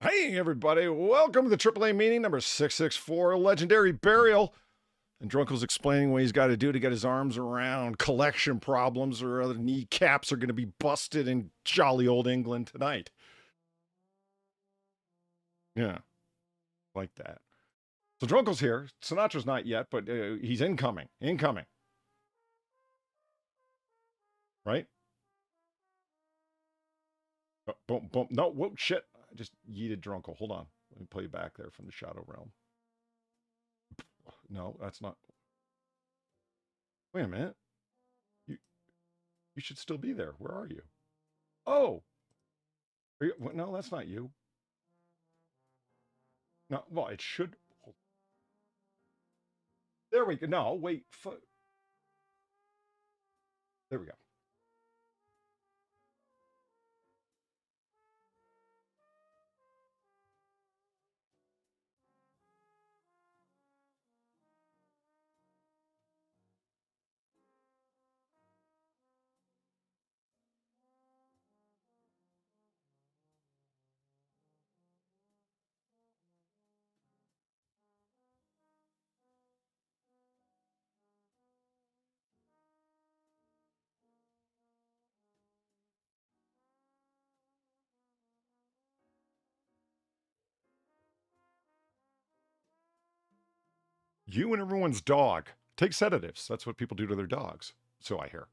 Hey, everybody. Welcome to the AAA meeting number 664, Legendary Burial. And Drunkle's explaining what he's got to do to get his arms around collection problems or other kneecaps are going to be busted in jolly old England tonight. Yeah, like that. So Drunkle's here. Sinatra's not yet, but he's incoming. Incoming. Right? Oh, boom, boom. No, whoa, shit. I just yeeted Drunkle. Hold on. Let me play you back there from the Shadow Realm. No, that's not. Wait a minute. You should still be there. Where are you? Oh. Are you, no, that's not you. No, well, it should. There we go. No, wait. There we go. You and everyone's dog. Take sedatives. That's what people do to their dogs. So I hear.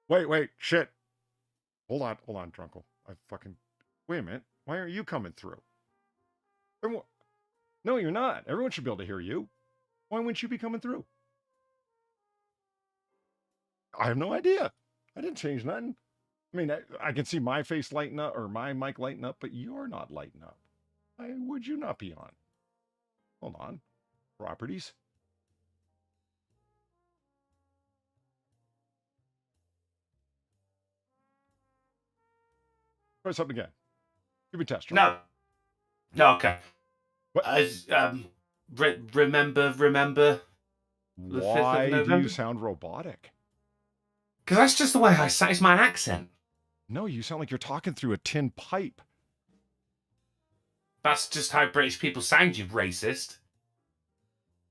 Wait, shit. Hold on, Drunkle. I fucking. Wait a minute. Why aren't you coming through? Everyone... No, you're not. Everyone should be able to hear you. Why wouldn't you be coming through? I have no idea. I didn't change nothing. I mean, I can see my face lighting up or my mic lighting up, but you're not lighting up. Why would you not be on? Hold on. Properties. Try something again. Give me a test. No. No, okay. What? Remember. Why do you sound robotic? Because that's just the way I sound. It's my accent. No, you sound like you're talking through a tin pipe. That's just how British people sound, you racist.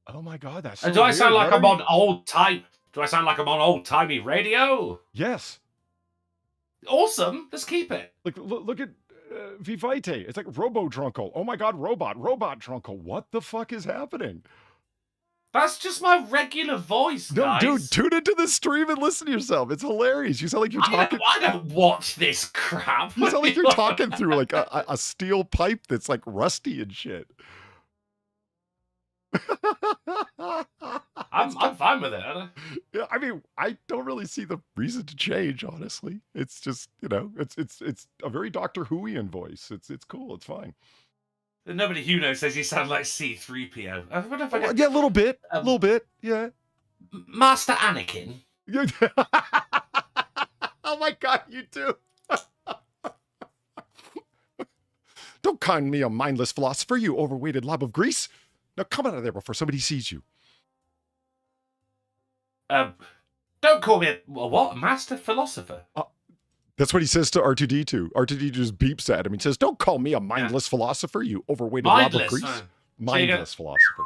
Oh my God, that's so do I weird. sound like I'm on old time? Do I sound like I'm on old-timey radio? Yes. Awesome. Let's keep it. Like, look at Vivite. It's like Robo Drunkle. Oh my God, robot Drunkle. What the fuck is happening? That's just my regular voice, guys. No, dude, tune into the stream and listen to yourself. It's hilarious. You sound like you're talking. I don't watch this crap. You sound like you're talking through like a steel pipe that's like rusty and shit. I'm fine with it. Yeah, I mean, I don't really see the reason to change, honestly. It's just, you know, it's a very Doctor Whoian voice. It's cool. It's fine. Nobody who knows says you sound like C-3PO. Yeah, a little bit. Yeah. Master Anakin. Oh my God, you do. Don't call me a mindless philosopher, you overweighted lob of grease. Now come out of there before somebody sees you. Don't call me a master philosopher. That's what he says to R2-D2. R2-D2 just beeps at him. He says, don't call me a mindless philosopher, you overweighted lob of grease. Mindless philosopher.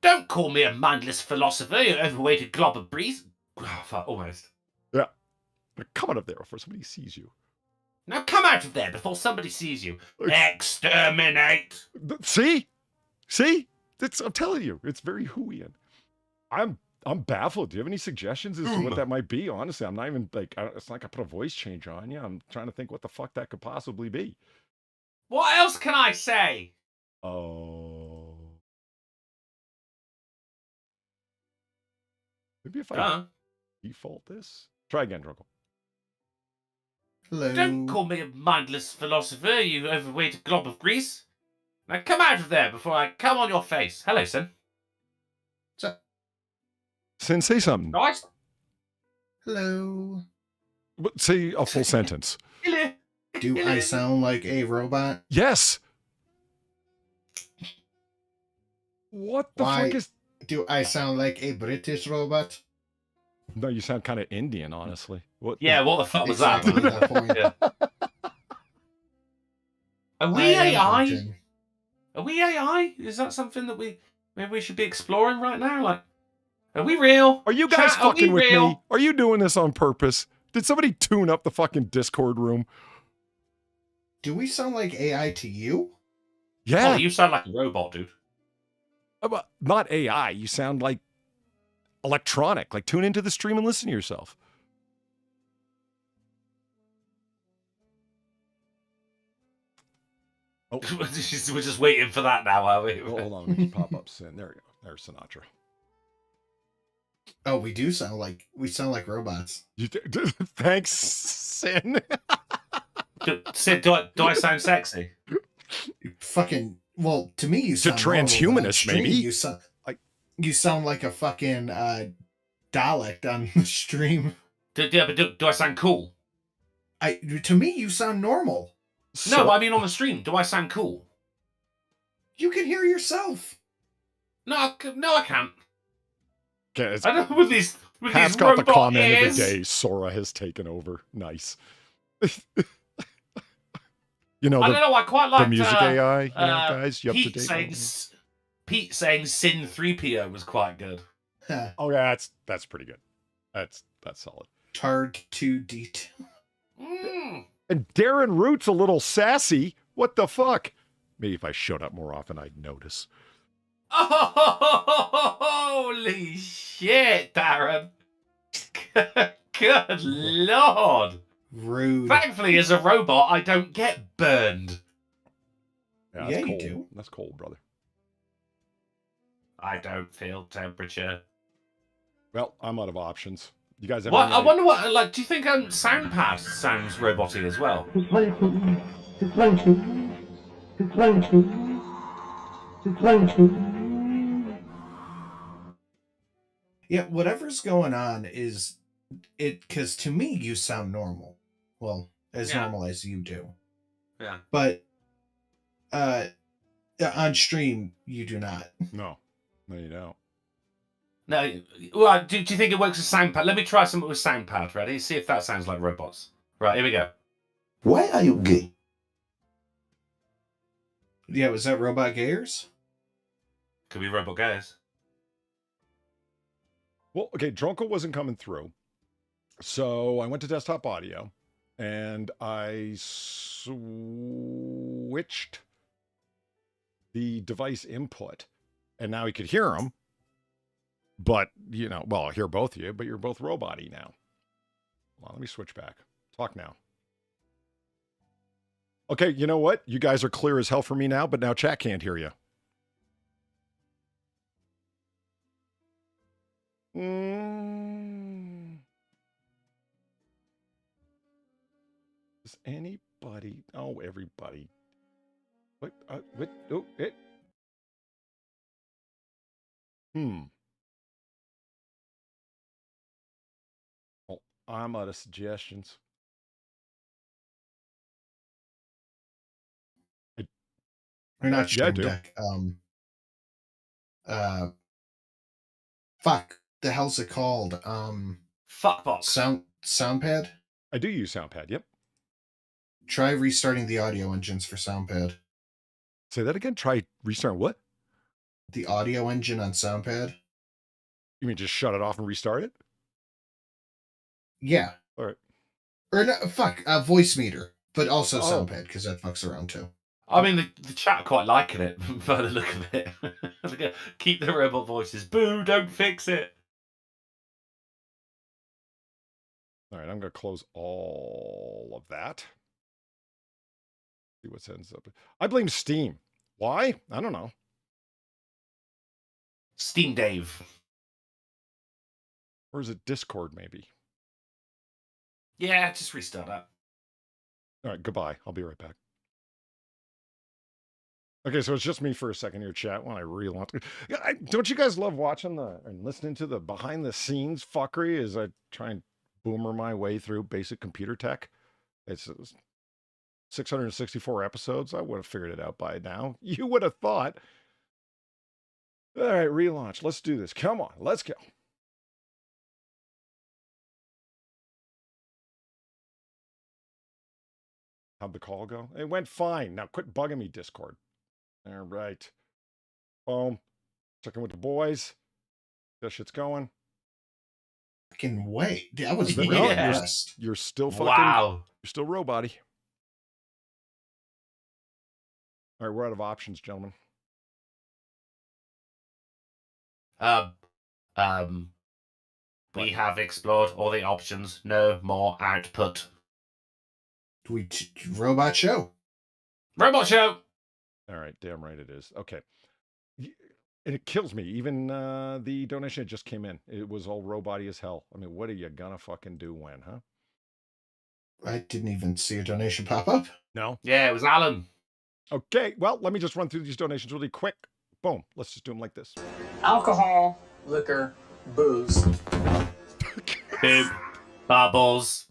Don't call me a mindless philosopher, you overweighted glob of grease. Oh, fuck, almost. Yeah. Now come out of there before somebody sees you. Now come out of there before somebody sees you. Exterminate. See? I'm telling you, it's very Whoian. I'm baffled. Do you have any suggestions as to what that might be? Honestly, I'm not even like, it's not like I put a voice change on you. I'm trying to think what the fuck that could possibly be. What else can I say? Oh. Maybe if I default this. Try again, Drunkle. Hello. Don't call me a mindless philosopher, you overweighted glob of grease. Now come out of there before I come on your face. Hello, Sin. Sin, say something. Nice. Hello. Say a full sentence. Hello. Do I sound like a robot? Yes. What the fuck is... Do I sound like a British robot? No, you sound kind of Indian, honestly. What? Yeah, what the fuck was Exactly that? the point. Yeah. Are I we am AI? Virgin. Are we AI? Is that something that maybe we should be exploring right now? Like, are we real? Are you guys Chat, are fucking we with real? me? Are you doing this on purpose? Did somebody tune up the fucking Discord room? Do we sound like AI to you? Yeah. Ollie, you sound like a robot, dude. Not AI. You sound like electronic. Like, tune into the stream and listen to yourself. Oh. We're just waiting for that now, are we? Well, hold on. Let me just pop up Sin. There we go. There's Sinatra. Oh, we sound like robots. Thanks, Sin. Sid, do I sound sexy? Fucking well, to me you To sound normal, but on transhumanist, stream, maybe. You sound like a fucking Dalek on the stream. Do I sound cool? To me you sound normal. No, I mean on the stream. Do I sound cool? You can hear yourself. No, I can't. Okay, I don't know with these Pat's got the robot comment ears. of the day. Sora has taken over. Nice. You know, I don't know. I quite like the music AI, you know, guys. You up to Pete date? Pete saying Sin 3PO was quite good. Oh yeah, that's pretty good. That's solid. Hard to detail. And Darren Root's a little sassy. What the fuck? Maybe if I showed up more often, I'd notice. Oh, holy shit, Darren! Good lord! Rude. Thankfully, as a robot, I don't get burned. Yeah, Yeah, you cold. do. That's cold, brother. I don't feel temperature. Well, I'm out of options. You guys have What? any I wonder what. Like, do you think SoundPad sounds robotic as well? Yeah, whatever's going on is it, because to me you sound normal. Well, as normal as you do. Yeah. But on stream you do not. No, you don't. No. Well, do you think it works with SoundPad? Let me try something with SoundPad. Ready? See if that sounds like robots. Right. Here we go. Why are you gay? Yeah, was that Robot Gayers? Could be robot guys. Well, okay, Drunkle wasn't coming through. So I went to desktop audio and I switched the device input and now he could hear him. But, you know, well, I hear both of you, but you're both robot-y now. Well, let me switch back. Talk now. Okay, you know what? You guys are clear as hell for me now, but now chat can't hear you. Does anybody? Oh, everybody. What? What? Oh, it. Well, I'm out of suggestions. Or not Yeah, I Stream do. Deck. Fuck. The hell's it called? Fuckbox. Soundpad? I do use SoundPad, yep. Try restarting the audio engines for Soundpad. Say that again? Try restarting what? The audio engine on Soundpad? You mean just shut it off and restart it? Yeah. All right. Or no, fuck, Voice Meter. But also Oh. Soundpad, because that fucks around too. I mean, the chat are quite liking it by the look of it. Keep the robot voices. Boo! Don't fix it. All right, I'm going to close all of that. See what ends up. I blame Steam. Why? I don't know. Steam Dave. Or is it Discord, maybe? Yeah, just restart that. All right, goodbye. I'll be right back. Okay, so it's just me for a second here, chat, when I relaunch. Don't you guys love watching and listening to the behind-the-scenes fuckery as I try and boomer my way through basic computer tech? It's 664 episodes. I would have figured it out by now. You would have thought. All right, relaunch. Let's do this. Come on, let's go. How'd the call go? It went fine. Now quit bugging me, Discord. All right. Boom. Checking with the boys. That shit's going. Fucking wait. I was No, really Yeah. impressed. You're still fucking. Wow. You're still robot-y. All right, we're out of options, gentlemen. We have explored all the options. No more output. Robot show. Robot show. All right, damn right it is. Okay. And it kills me. Even the donation that just came in, it was all robot-y as hell. I mean, what are you gonna fucking do when, huh? I didn't even see a donation pop up. No? Yeah, it was Alan. Okay, well, let me just run through these donations really quick. Boom. Let's just do them like this. Alcohol, liquor, booze. Boom. Bubbles.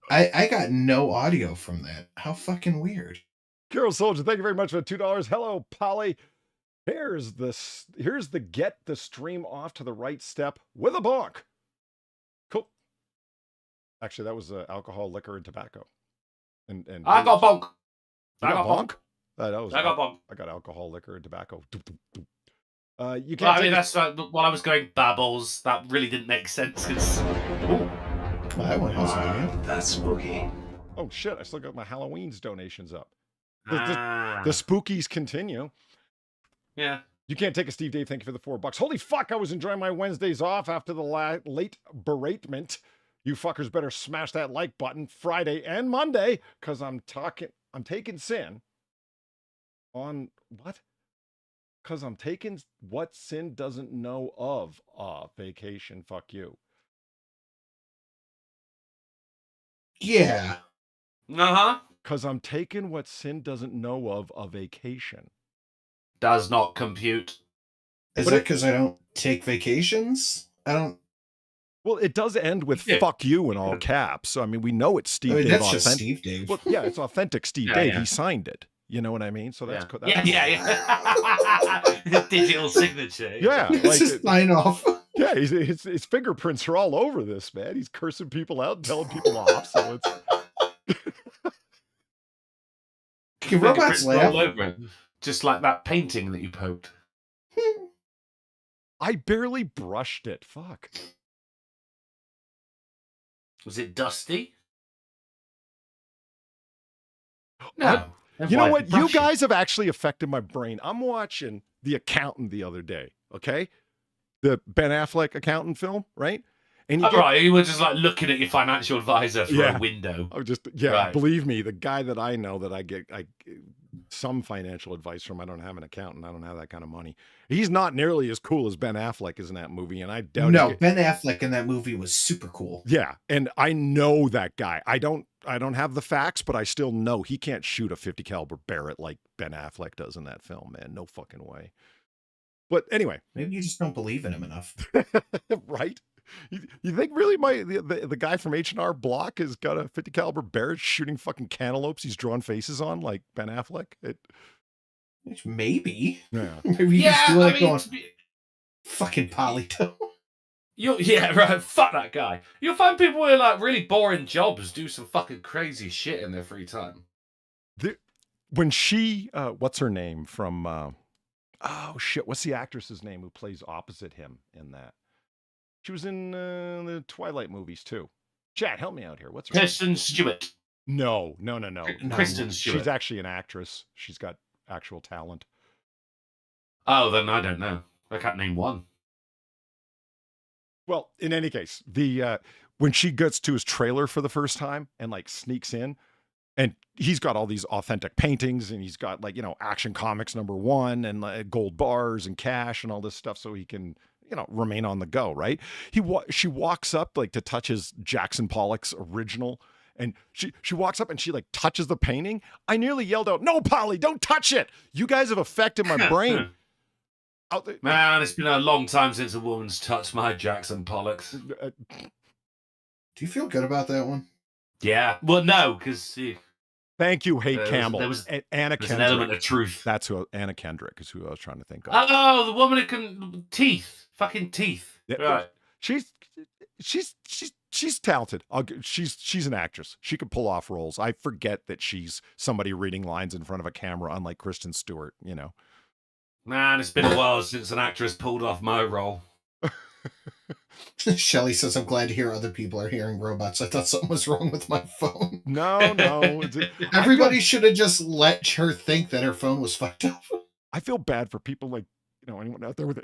I got no audio from that. How fucking weird. Carol Soldier, thank you very much for the $2. Hello, Polly. Here's the get the stream off to the right step with a bonk. Cool. Actually, that was alcohol, liquor, and tobacco. And I got bonk. You I got got bonk. bonk. I got bonk. I got alcohol, liquor, and tobacco. You Well, can't. I mean, take that's while I was going babbles. That really didn't make sense because. Well, that one has audio. That's spooky. Oh shit! I still got my Halloween's donations up. Ah. The spookies continue. Yeah. You can't take a Steve Dave. Thank you for the $4. Holy fuck! I was enjoying my Wednesdays off after the late beratement. You fuckers better smash that like button Friday and Monday, cause I'm taking sin on what? Cause I'm taking what sin doesn't know of. Vacation. Fuck you. Yeah. Uh-huh. Cause I'm taking what sin doesn't know of a vacation. Does not compute. Is But that because I don't take vacations? I don't. Well, it does end with Yeah. "fuck you" in all caps. So I mean, we know it's Steve I mean, Dave that's just authentic. Steve Dave. Well, yeah, it's authentic Steve Yeah, Dave. yeah. He signed it. You know what I mean? So that's Yeah. cool. Yeah. Digital signature. Yeah, It's like just sign off. yeah, his fingerprints are all over this, man. He's cursing people out and telling people off. So it's Can robots Fingerprints laugh? all over it. Just like that painting that you poked. I barely brushed it. Fuck. Was it dusty? No. You know what? You guys have actually affected my brain. I'm watching The Accountant the other day. Okay, the Ben Affleck accountant film, right? And you Oh, right, you were just like looking at your financial advisor from Yeah. a window. I was just yeah. Right. Believe me, the guy that I know that I get some financial advice from. I don't have an accountant. I don't have that kind of money. He's not nearly as cool as Ben Affleck is in that movie, and I doubt. No, Ben Affleck in that movie was super cool. Yeah, and I know that guy. I don't have the facts, but I still know he can't shoot a 50 caliber Barrett like Ben Affleck does in that film, man. No fucking way. But anyway, Maybe you just don't believe in him enough. right? You think really the guy from H&R Block has got a 50 caliber Barrett shooting fucking cantaloupes he's drawn faces on like Ben Affleck? Maybe. Yeah. Maybe you Yeah, just feel like I mean, going, fucking Polito. Yeah, right. Fuck that guy. You'll find people with like really boring jobs do some fucking crazy shit in their free time. When she, what's her name from, oh shit, what's the actress's name who plays opposite him in that? She was in the Twilight movies too. Chat, help me out here. What's her name? Kristen Stewart. No. Kristen Stewart. She's actually an actress. She's got actual talent. Oh, then I don't know. I can't name one. Well, in any case, the when she gets to his trailer for the first time and like sneaks in, and he's got all these authentic paintings, and he's got like, you know, Action Comics #1 and gold bars and cash and all this stuff, so he can, you know, remain on the go, right? She walks up like to touch his Jackson Pollock's original, and she walks up and she like touches the painting. I nearly yelled out, "No, Polly, don't touch it! You guys have affected my brain." Man, it's been a long time since a woman's touched my Jackson Pollock. Do you feel good about that one? Yeah. Well, no, because... Thank you, Hate There was- Camel. there was- Anna There's an element Kendrick. of truth. That's who Anna Kendrick is who I was trying to think of. Oh, the woman who can teeth, fucking teeth. Yeah, Right. She's talented. She's an actress. She could pull off roles. I forget that she's somebody reading lines in front of a camera, unlike Kristen Stewart. You know. Man, it's been a while since an actress pulled off my role. Shelly says, I'm glad to hear other people are hearing robots. I thought something was wrong with my phone. No. Everybody should have just let her think that her phone was fucked up. I feel bad for people like, anyone out there with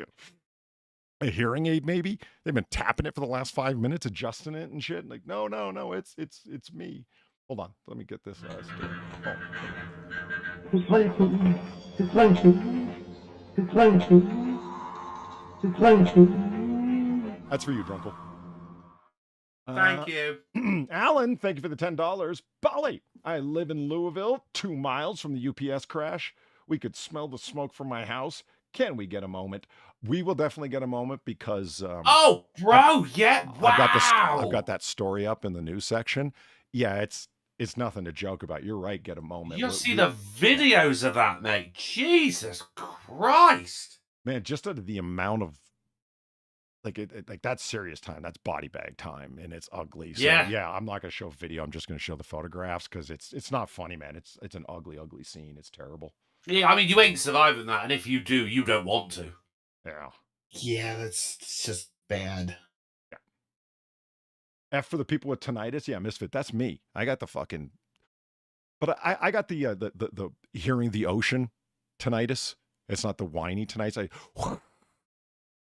a hearing aid, maybe. They've been tapping it for the last 5 minutes, adjusting it and shit. Like, no, it's me. Hold on. Let me get this. That's for you, Drunkle. Thank you. Alan, thank you for the $10. Bolly, I live in Louisville, 2 miles from the UPS crash. We could smell the smoke from my house. Can we get a moment? We will definitely get a moment because Oh, bro, yeah. Wow. I've got that story up in the news section. Yeah, it's nothing to joke about. You're right. Get a moment. You'll see the videos of that, mate. Jesus Christ. Man, just out of the amount of like that's serious time. That's body bag time, and it's ugly. So, yeah, I'm not gonna show video. I'm just gonna show the photographs because it's not funny, man. It's an ugly scene. It's terrible. Yeah, I mean, you ain't surviving that, and if you do, you don't want to. Yeah. Yeah, it's just bad. Yeah. F for the people with tinnitus. Yeah, Misfit. That's me. I got the fucking. But I got the hearing the ocean tinnitus. It's not the whiny tinnitus.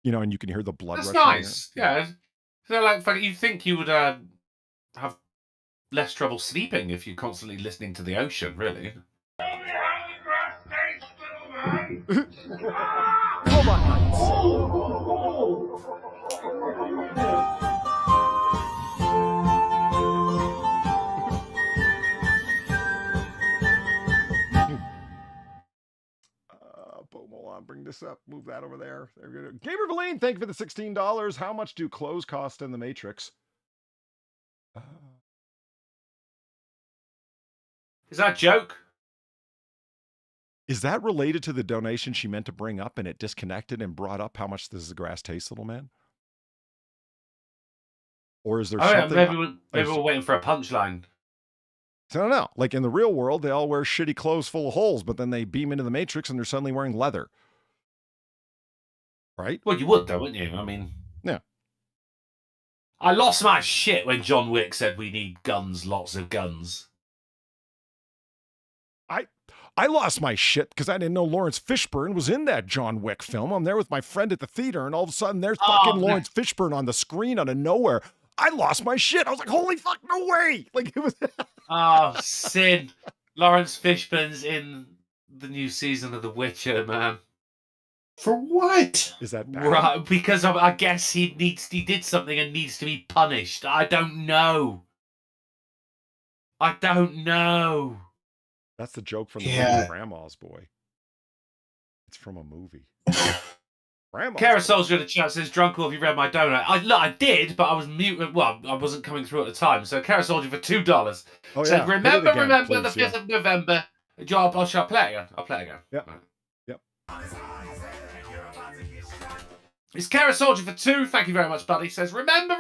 And you can hear the blood. That's rushing nice. Yeah. So, like, you'd think you would have less trouble sleeping if you're constantly listening to the ocean, really. Robot Nights. Boom, hold on, bring this up, move that over there. There we go. Gamer Valine, thank you for the $16. How much do clothes cost in the Matrix? Is that a joke? Is that related to the donation she meant to bring up and it disconnected and brought up how much does the grass taste, little man? Or is there something? Yeah, maybe we're waiting for a punchline. I don't know. Like in the real world, they all wear shitty clothes full of holes, but then they beam into the Matrix and they're suddenly wearing leather. Right? Well, you would, though, wouldn't you? I mean... Yeah. I lost my shit when John Wick said we need guns, lots of guns. I lost my shit because I didn't know Lawrence Fishburne was in that John Wick film. I'm there with my friend at the theater, and all of a sudden there's fucking Lawrence Fishburne on the screen out of nowhere. I lost my shit. I was like, holy fuck, no way. Like it was. Oh, sin. Lawrence Fishburne's in the new season of The Witcher, man. For what? Is that bad? Right, because I guess he did something and needs to be punished. I don't know. That's the joke from the movie Grandma's Boy. It's from a movie. Carasol's in the chat says, Drunkle, have you read my donut? I did, but I was muted. Well, I wasn't coming through at the time. So Carasol for $2. Oh, said, yeah. remember Please, the 5th of November. Shall I play it again? I'll play it again. Yep. Right. Yep. It's Carasol for 2. Thank you very much, buddy. Says, remember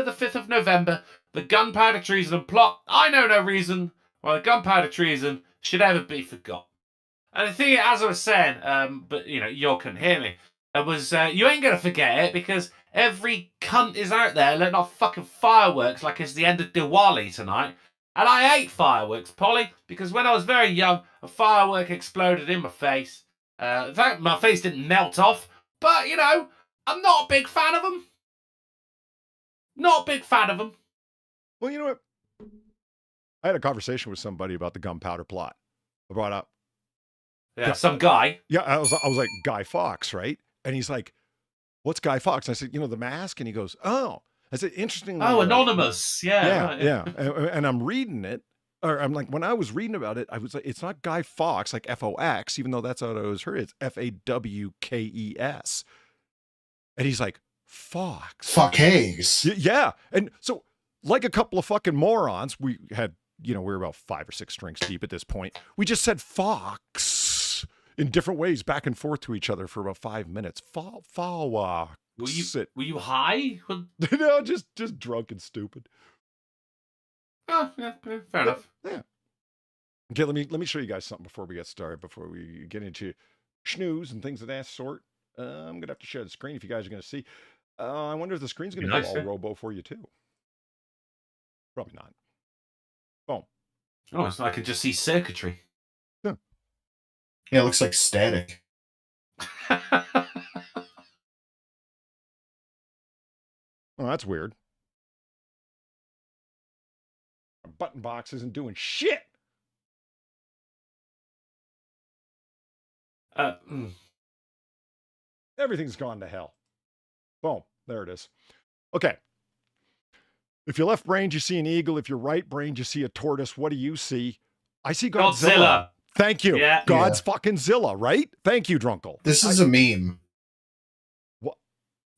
the 5th of November, the gunpowder treason and plot. I know no reason why the gunpowder treason should ever be forgot. And the thing, as I was saying, but you couldn't hear me. It was you ain't gonna forget it because every cunt is out there letting off fucking fireworks like it's the end of Diwali tonight. And I hate fireworks, Polly, because when I was very young, a firework exploded in my face. In fact, my face didn't melt off, but I'm not a big fan of them. Not a big fan of them. Well, you know what? I had a conversation with somebody about the gunpowder plot. I brought up. Yeah, some guy. Yeah, I was like, Guy Fawkes, right? And he's like, what's Guy Fawkes? And I said, The Mask. And he goes, oh. I said, interesting. Oh, Anonymous. Yeah. Right. Yeah. And I'm reading it. Or I'm like, when I was reading about it, I was like, it's not Guy Fawkes, like F-O-X, even though that's how I was heard. It's F-A-W-K-E-S. And he's like, Fawkes. Fuck Hags. Yeah. And so, like a couple of fucking morons, we had, we're about 5 or 6 drinks deep at this point. We just said fox in different ways back and forth to each other for about 5 minutes. Fox. Were you high? No, just drunk and stupid. Oh, yeah, fair enough. Yeah. Okay, let me show you guys something before we get started, before we get into schnooze and things of that sort. I'm gonna have to share the screen if you guys are gonna see. I wonder if the screen's gonna go all robo for you too. Probably not. Boom. Oh, so I could just see circuitry. Yeah, it looks like static. Oh, that's weird. Our button box isn't doing shit. Everything's gone to hell. Boom. There it is. Okay. If you're left brained, you see an eagle. If you're right brained, you see a tortoise. What do you see? I see Godzilla. Thank you. Yeah. God's fucking Zilla, right? Thank you, Drunkle. This is a meme. What?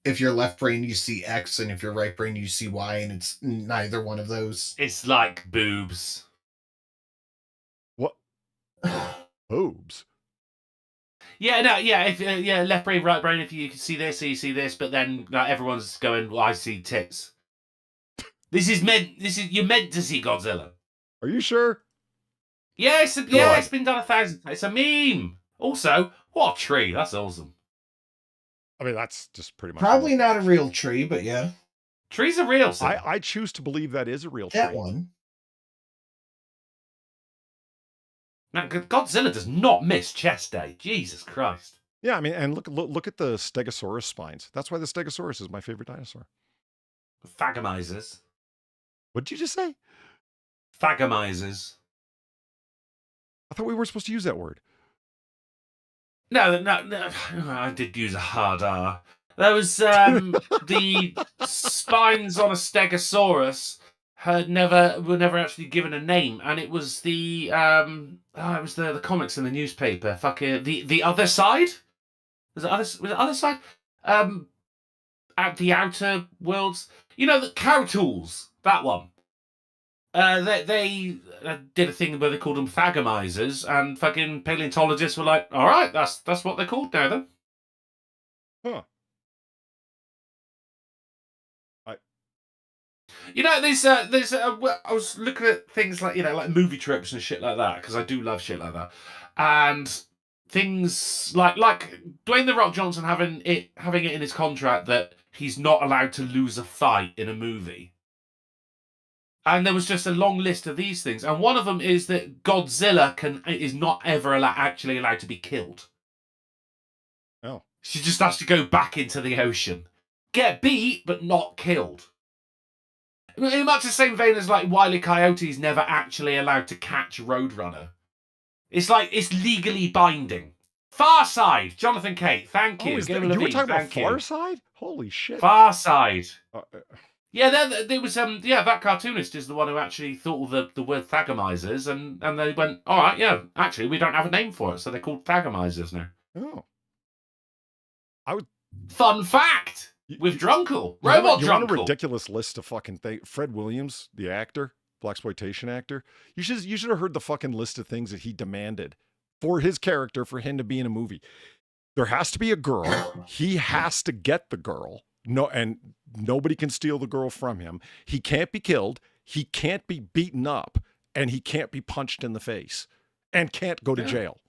If you're left brain, you see X, and if you're right brain, you see Y, and it's neither one of those. It's like boobs. What? Boobs? Yeah, no, yeah. If left brain, right brain. If you can see this, you see this, but then everyone's going, "Well, I see tits." You're meant to see Godzilla. Are you sure? Yeah, it's been done 1,000 times. It's a meme. Also, what a tree. That's awesome. I mean, that's just pretty much Probably not a real tree, but yeah. Trees are real. I choose to believe that is a real tree. That one. Now, Godzilla does not miss chest day. Jesus Christ. Yeah, I mean, and look at the Stegosaurus spines. That's why the Stegosaurus is my favorite dinosaur. Phagomizers. What did you just say? Phagomizers. I thought we weren't supposed to use that word. No, I did use a hard R. There was the spines on a Stegosaurus were never actually given a name, and it was the comics in the newspaper. Fucking the other side. Was it other side? At the Outer Worlds, the cow tools. That one. They did a thing where they called them phagomizers, and fucking paleontologists were like, "All right, that's what they're called now, then." Huh. I was looking at things like like movie trips and shit like that, because I do love shit like that, and things like Dwayne the Rock Johnson having it in his contract that he's not allowed to lose a fight in a movie. And there was just a long list of these things, and one of them is that Godzilla is not ever actually allowed to be killed. Oh, She just has to go back into the ocean, get beat, but not killed. In much the same vein as Wile E. Coyote's never actually allowed to catch Roadrunner. It's it's legally binding. Far Side, Jonathan Cate, thank you. You were talking about Far Side? Holy shit. Far Side. Yeah, there was that cartoonist is the one who actually thought of the word phagomizers, and they went, all right, yeah, actually we don't have a name for it, so they're called phagomizers now. Oh. Fun fact with Drunkle, Robot you Drunkle. Want a ridiculous list of fucking things. Fred Williams, the actor, blaxploitation actor. You should have heard the fucking list of things that he demanded for his character for him to be in a movie. There has to be a girl. He has to get the girl. No, and nobody can steal the girl from him. He can't be killed. He can't be beaten up, and he can't be punched in the face, and can't go to jail.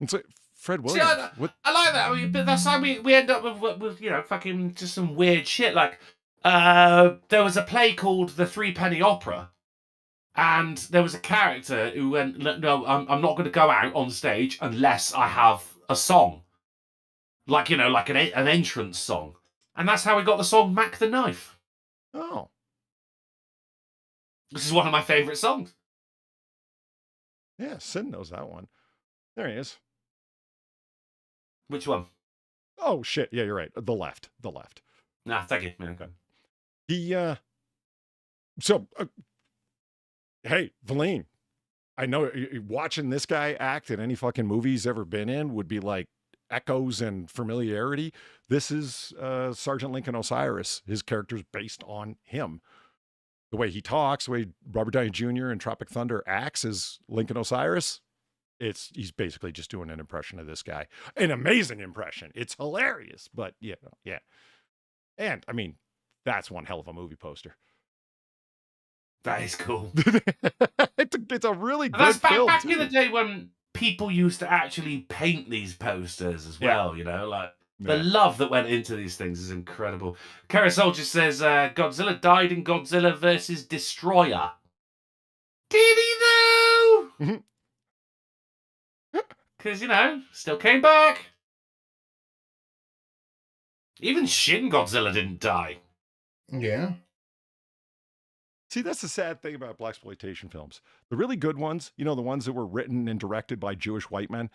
It's like Fred Williams. See, I like that. I mean, but that's how we end up with fucking just some weird shit. There was a play called The Threepenny Opera, and there was a character who went, "No, I'm not going to go out on stage unless I have a song." An entrance song. And that's how we got the song Mac the Knife. Oh. This is one of my favourite songs. Yeah, Sin knows that one. There he is. Which one? Oh, shit. Yeah, you're right. The left. Nah, thank you. Yeah, okay. Hey, Valine, I know watching this guy act in any fucking movie he's ever been in would be like echoes and familiarity. This is Sergeant Lincoln Osiris. His character's based on him. The way he talks, the way Robert Downey Jr. in Tropic Thunder acts as Lincoln Osiris, he's basically just doing an impression of this guy. An amazing impression. It's hilarious, but yeah. And I mean, that's one hell of a movie poster. That is cool. It's a really good That's film. back too. in the day when people used to actually paint these posters as well, you know, like the love that went into these things is incredible. Kara Soldier says Godzilla died in Godzilla versus Destroyer. Did he though? Because, you know, still came back. Even Shin Godzilla didn't die. Yeah. See, that's the sad thing about blaxploitation films. The really good ones, you know, the ones that were written and directed by Jewish white men,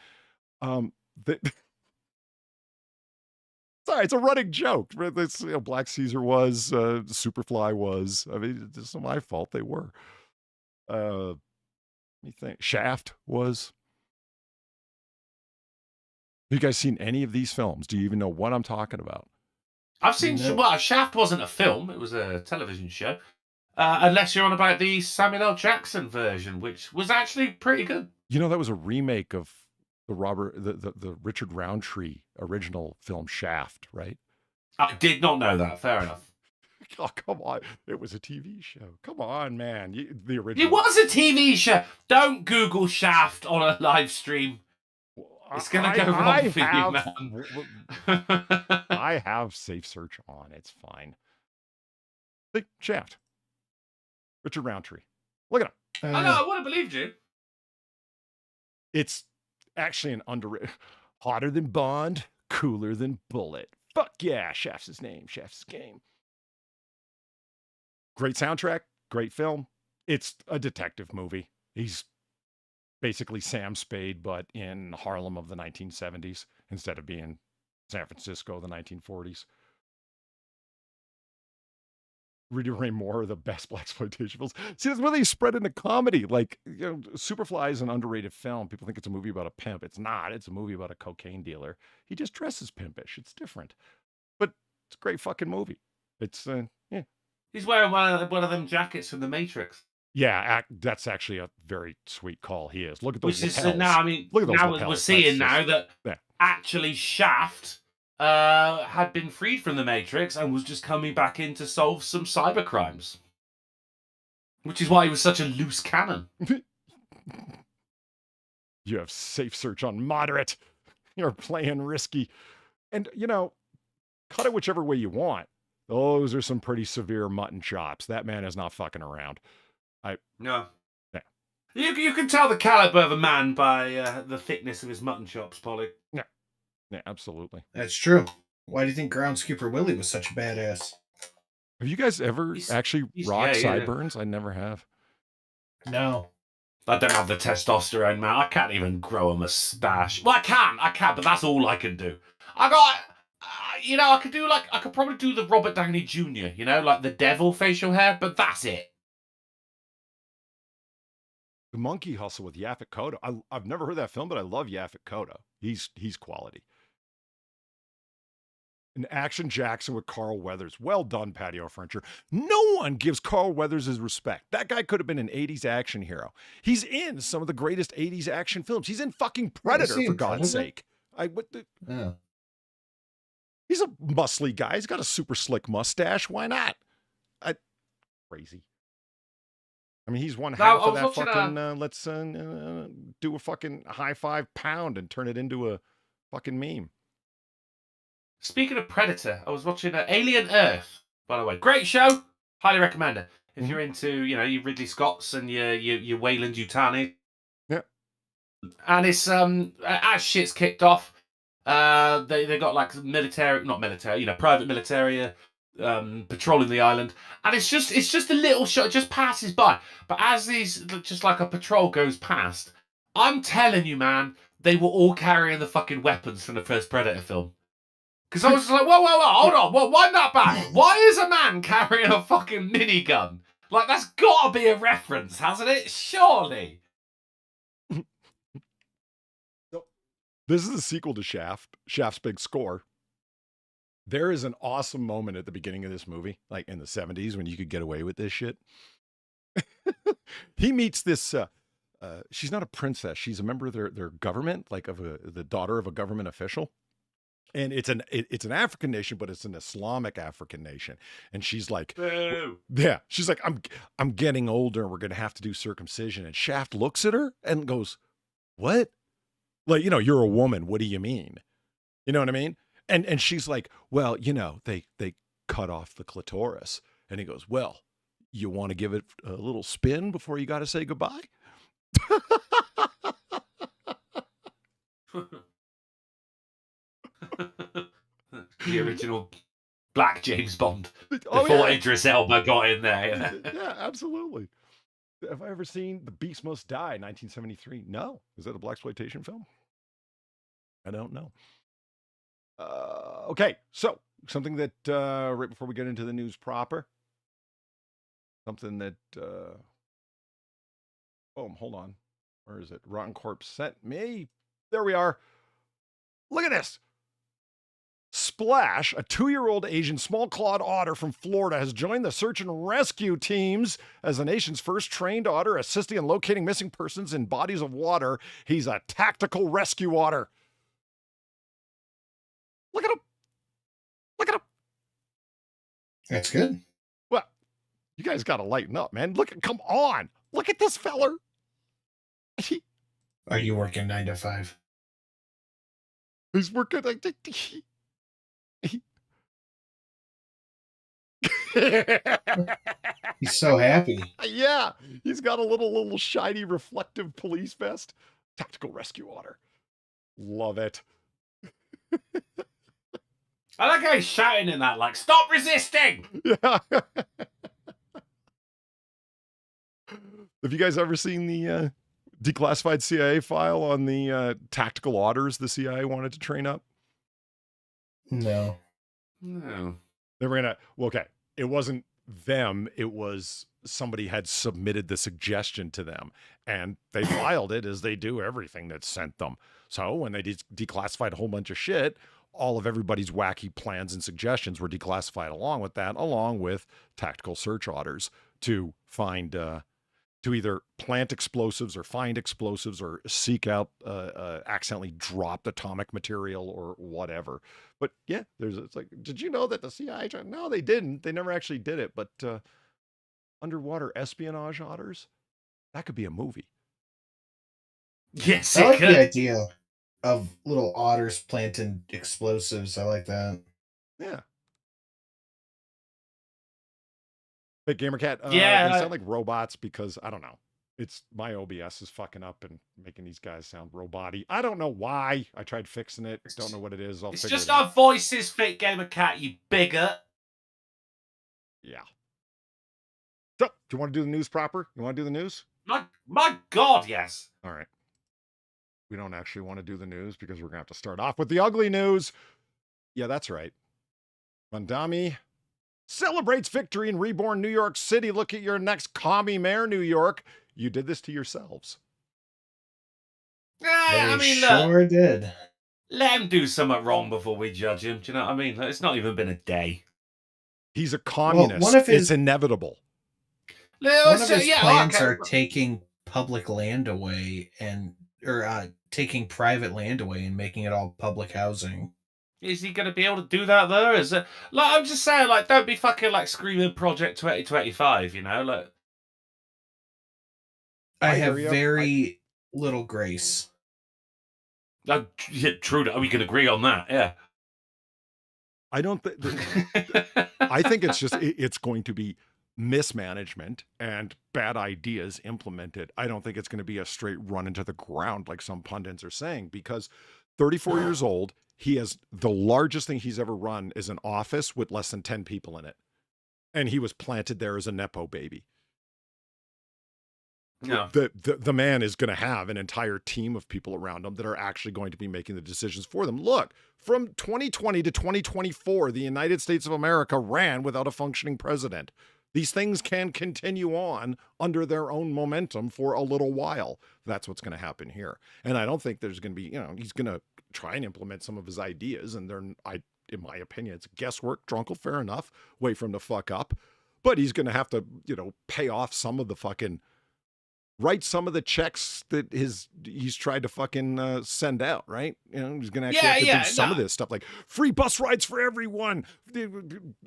sorry, it's a running joke. This, you know, Black Caesar was, Superfly was. I mean, it's not my fault. They were. Let me think. Shaft was. Have you guys seen any of these films? Do you even know what I'm talking about? I've seen, No. well, Shaft wasn't a film, it was a television show. Unless you're on about the Samuel L. Jackson version, which was actually pretty good. You know, that was a remake of the Richard Roundtree original film Shaft, right? I did not know that. Fair enough. Oh, come on. It was a TV show. Come on, man. The original. It was a TV show. Don't Google Shaft on a live stream. It's going to go wrong for you, man. I have Safe Search on. It's fine. Think Shaft. Richard Roundtree. Look at him. I know, I would have believed you. It's actually an underrated. Hotter than Bond, cooler than Bullet. Fuck yeah, Shaft's his name. Shaft's his game. Great soundtrack, great film. It's a detective movie. He's basically Sam Spade, but in Harlem of the 1970s instead of being San Francisco of the 1940s. Rudy Ray Moore are the best blaxploitation films. See, that's where they spread into comedy. Like, you know, Superfly is an underrated film. People think it's a movie about a pimp. It's not. It's a movie about a cocaine dealer. He just dresses pimpish. It's different, but it's a great fucking movie. It's yeah. He's wearing one of them jackets from The Matrix. Yeah, that's actually a very sweet call. He is. Look at those Which is lapels. now, I mean, Look at those now lapels. we're seeing That's now just- that actually Shaft had been freed from the Matrix and was just coming back in to solve some cyber crimes. Which is why he was such a loose cannon. You have Safe Search on moderate. You're playing risky. And, you know, cut it whichever way you want. Those are some pretty severe mutton chops. That man is not fucking around. No. Yeah. You can tell the caliber of a man by the thickness of his mutton chops, Polly. Yeah, absolutely. That's true. Why do you think Groundskeeper Willie was such a badass? Have you guys ever actually rocked yeah. sideburns? I never have. No. I don't have the testosterone, man. I can't even grow a moustache. Well, I can, but that's all I can do. I got, you know, I could probably do the Robert Downey Jr., you know, like the devil facial hair, but that's it. The Monkey Hustle with Yaphet Kotto. I've never heard that film, but I love Yaphet Kotto. He's quality. An Action Jackson with Carl Weathers. Well done, Patio Furniture. No one gives Carl Weathers his respect. That guy could have been an 80s action hero. He's in some of the greatest 80s action films. He's in fucking Predator, for God's sake. Yeah. He's a muscly guy. He's got a super slick mustache. Why not? Crazy. I mean, he's one half of that fucking, let's do a fucking high 5 pound and turn it into a fucking meme. Speaking of Predator, I was watching Alien Earth, by the way. Great show. Highly recommend it. If you're into, you know, your Ridley Scotts and your Wayland Yutani. Yeah. And it's, as shit's kicked off, they got like private military patrolling the island. And it's just a little shot, it just passes by. But as just like a patrol goes past, I'm telling you, man, they were all carrying the fucking weapons from the first Predator film. Because I was just like, whoa, hold on, well, wind that back. Why is a man carrying a fucking minigun? Like, that's got to be a reference, hasn't it? Surely. This is the sequel to Shaft, Shaft's big score. There is an awesome moment at the beginning of this movie, like in the 70s, when you could get away with this shit. He meets this, she's not a princess. She's a member of their government, like the daughter of a government official. And it's an African nation, but it's an Islamic African nation. And she's like, Boo. yeah, she's like, I'm getting older and we're going to have to do circumcision. And Shaft looks at her and goes, what? Like, you're a woman. What do you mean? You know what I mean? And she's like, well, they cut off the clitoris. And he goes, well, you want to give it a little spin before you got to say goodbye? The original Black James Bond. Oh, Before yeah. Idris Elba got in there. Yeah, absolutely. Have I ever seen The Beast Must Die, 1973? No. Is that a blaxploitation film? I don't know. Okay, so something that right before we get into the news proper, something that hold on, where is it? Rotten Corpse sent me. There we are. Look at this. Splash, a 2-year-old Asian small-clawed otter from Florida, has joined the search and rescue teams as the nation's first trained otter, assisting in locating missing persons in bodies of water. He's a tactical rescue otter. Look at him. Look at him. That's good. Well, you guys got to lighten up, man. Come on. Look at this feller. Are you working 9 to 5? He's working like... He's so happy. Yeah, he's got a little shiny reflective police vest. Tactical rescue otter. Love it. I like how he's shouting in that, like, stop resisting! Yeah. Have you guys ever seen the declassified CIA file on the tactical otters the CIA wanted to train up? No. No. They were gonna, well, okay, it wasn't them, it was somebody had submitted the suggestion to them and they filed it as they do everything that's sent them. So when they declassified a whole bunch of shit, all of everybody's wacky plans and suggestions were declassified along with that, along with tactical search otters to find, to either plant explosives or find explosives or seek out accidentally dropped atomic material or whatever. But yeah, it's like, did you know that the CIA tried? No, they didn't. They never actually did it. But underwater espionage otters, that could be a movie. Yes, I it like could. the idea of little otters planting explosives. I like that. Yeah. Big Gamer Cat, Yeah, they sound like robots because, I don't know. It's my OBS is fucking up and making these guys sound robot-y. I don't know why. I tried fixing it. Don't know what it is. I'll It's figure just it out. our voices fit Gamer Cat, you bigot. Yeah. So, do you want to do the news proper? You want to do the news? My God, yes. All right. We don't actually want to do the news because we're going to have to start off with the ugly news. Yeah, that's right. Mondami celebrates victory in reborn New York City. Look at your next commie mayor, New York. You did this to yourselves. I mean, sure did. let him do something wrong before we judge him. Do you know what I mean? Like, it's not even been a day. He's a communist. one of his- It's inevitable. One of his plans are taking public land away or taking private land away and making it all public housing. Is he going to be able to do that though? Is it like I'm just saying, like, don't be fucking like screaming Project 2025, you know? Like, I have hear ya. very little grace. yeah, true. We can agree on that. Yeah. I don't think. I think it's just it's going to be mismanagement and bad ideas implemented. I don't think it's going to be a straight run into the ground like some pundits are saying, because 34 years old, he has the largest thing he's ever run is an office with less than 10 people in it. And he was planted there as a Nepo baby. Yeah. The man is going to have an entire team of people around him that are actually going to be making the decisions for them. Look, from 2020 to 2024, the United States of America ran without a functioning president. These things can continue on under their own momentum for a little while. That's what's going to happen here. And I don't think there's going to be, he's going to try and implement some of his ideas. And in my opinion, it's guesswork. Drunkle, fair enough. Wait for him to fuck up. But he's going to have to, pay off some of the fucking, write some of the checks that he's tried to fucking send out, right? He's going to actually have to do some of this stuff, like free bus rides for everyone,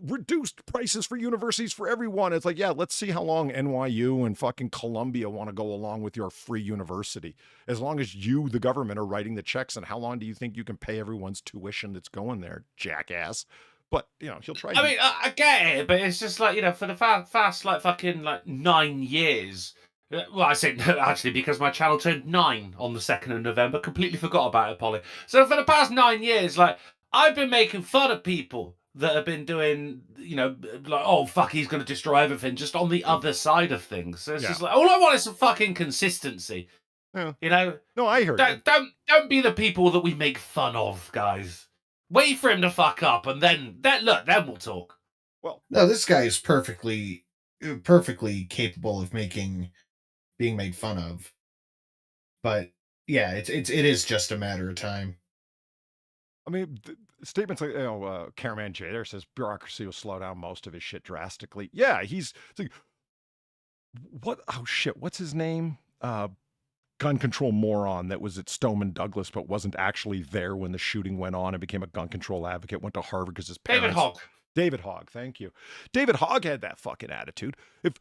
reduced prices for universities for everyone. It's like, yeah, let's see how long NYU and fucking Columbia want to go along with your free university. As long as you, the government, are writing the checks, and how long do you think you can pay everyone's tuition that's going there, jackass? But, he'll try. I mean, I get it, but it's just like, for the past like fucking like 9 years. Well, I say actually because my channel turned 9 on the 2nd of November. Completely forgot about it, Polly. So for the past 9 years, like, I've been making fun of people that have been doing, like, oh, fuck, he's going to destroy everything, just on the other side of things. So it's just like, all I want is some fucking consistency. Yeah. No, I heard it. Don't be the people that we make fun of, guys. Wait for him to fuck up, and then we'll talk. Well, no, this guy is perfectly capable of being made fun of. But yeah, it is just a matter of time. I mean, statements like, Caraman J there says bureaucracy will slow down most of his shit drastically. Yeah, it's like, what? Oh shit, what's his name? Gun control moron that was at Stoneman Douglas but wasn't actually there when the shooting went on and became a gun control advocate, went to Harvard because his parents... David Hogg, thank you. David Hogg had that fucking attitude. If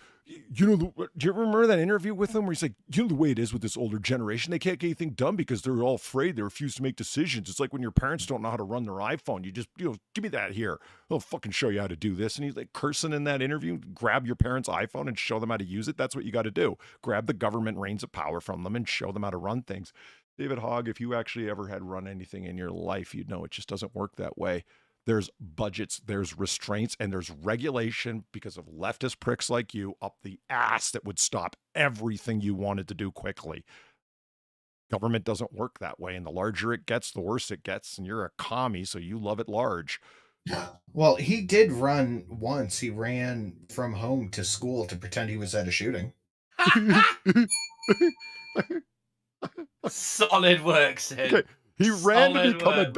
do you remember that interview with him where he's like, the way it is with this older generation, they can't get anything done because they're all afraid, they refuse to make decisions. It's like when your parents don't know how to run their iPhone, you just, give me that here. They'll fucking show you how to do this. And he's like cursing in that interview, grab your parents' iPhone and show them how to use it. That's what you got to do. Grab the government reins of power from them and show them how to run things. David Hogg, if you actually ever had run anything in your life, you'd know it just doesn't work that way. There's budgets, there's restraints, and there's regulation because of leftist pricks like you up the ass that would stop everything you wanted to do quickly. Government doesn't work that way, and the larger it gets, the worse it gets, and you're a commie, so you love it large. Well, he did run once. He ran from home to school to pretend he was at a shooting. Solid work, Sid. Okay. He ran to become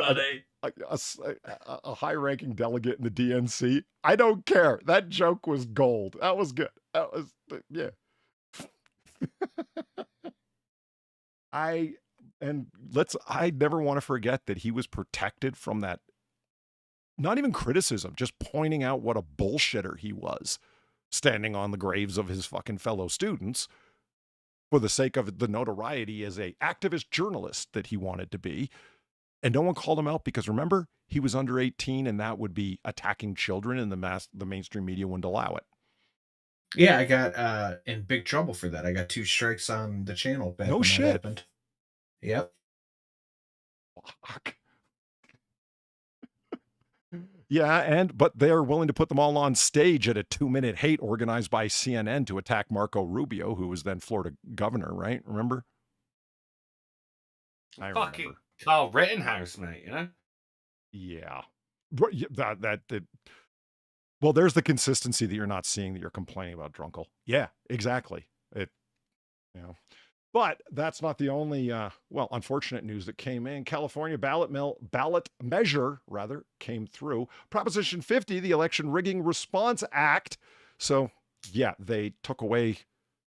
a high-ranking delegate in the DNC. I don't care. That joke was gold. That was good. That was, yeah. I never want to forget that he was protected from that, not even criticism, just pointing out what a bullshitter he was, standing on the graves of his fucking fellow students for the sake of the notoriety as a activist journalist that he wanted to be. And no one called him out because, remember, he was under 18 and that would be attacking children, and the mainstream media wouldn't allow it. Yeah, I got in big trouble for that. I got 2 strikes on the channel back when that happened. Yep. Fuck. Yeah, but they're willing to put them all on stage at a 2-minute hate organized by CNN to attack Marco Rubio, who was then Florida governor, right? Remember? I fucking remember. Carl Rittenhouse, mate, Yeah. Well, there's the consistency that you're not seeing that you're complaining about, Drunkle. Yeah, exactly. But that's not the only, unfortunate news that came in. California ballot measure came through. Proposition 50, the Election Rigging Response Act. So, yeah, they took away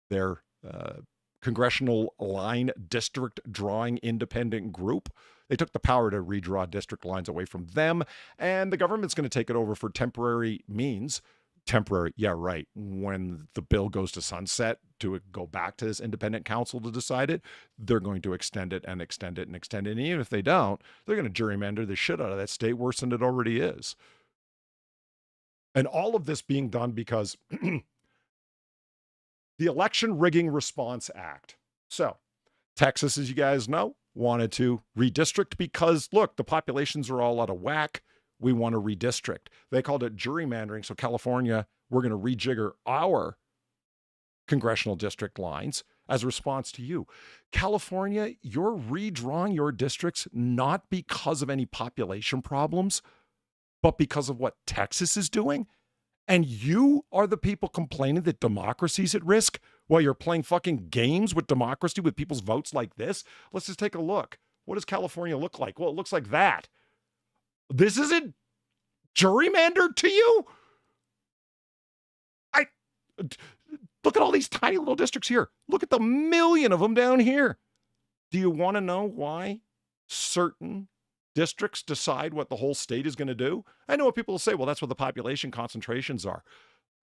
their congressional line district drawing independent group. They took the power to redraw district lines away from them, and the government's going to take it over for temporary means. Temporary, yeah, right. When the bill goes to sunset, to go back to this independent council to decide it, they're going to extend it and extend it and extend it. And even if they don't, they're going to gerrymander the shit out of that state worse than it already is. And all of this being done because the Election Rigging Response Act. So, Texas, as you guys know, wanted to redistrict because, look, the populations are all out of whack. We want to redistrict. They called it gerrymandering. So, California, we're going to rejigger our congressional district lines as a response to you. California, you're redrawing your districts not because of any population problems, but because of what Texas is doing. And you are the people complaining that democracy's at risk while you're playing fucking games with democracy with people's votes like this? Let's just take a look. What does California look like? Well, it looks like that. This isn't gerrymandered to you? Look at all these tiny little districts here. Look at the million of them down here. Do you want to know why certain districts decide what the whole state is going to do? I know what people will say, well, that's what the population concentrations are.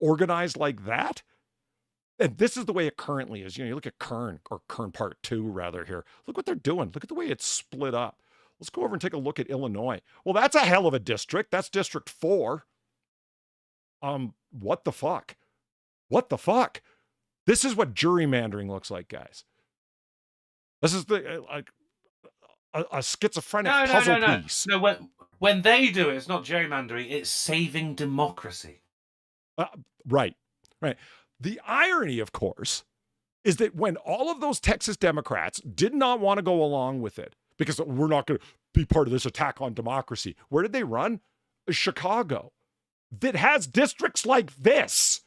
Organized like that? And this is the way it currently is. You look at Kern, or Kern Part 2 rather here. Look what they're doing. Look at the way it's split up. Let's go over and take a look at Illinois. Well, that's a hell of a district. That's District 4. What the fuck? What the fuck? This is what gerrymandering looks like, guys. This is the a schizophrenic puzzle piece. No, when they do it, it's not gerrymandering. It's saving democracy. Right. The irony, of course, is that when all of those Texas Democrats did not want to go along with it, because we're not going to be part of this attack on democracy, where did they run? Chicago, that has districts like this.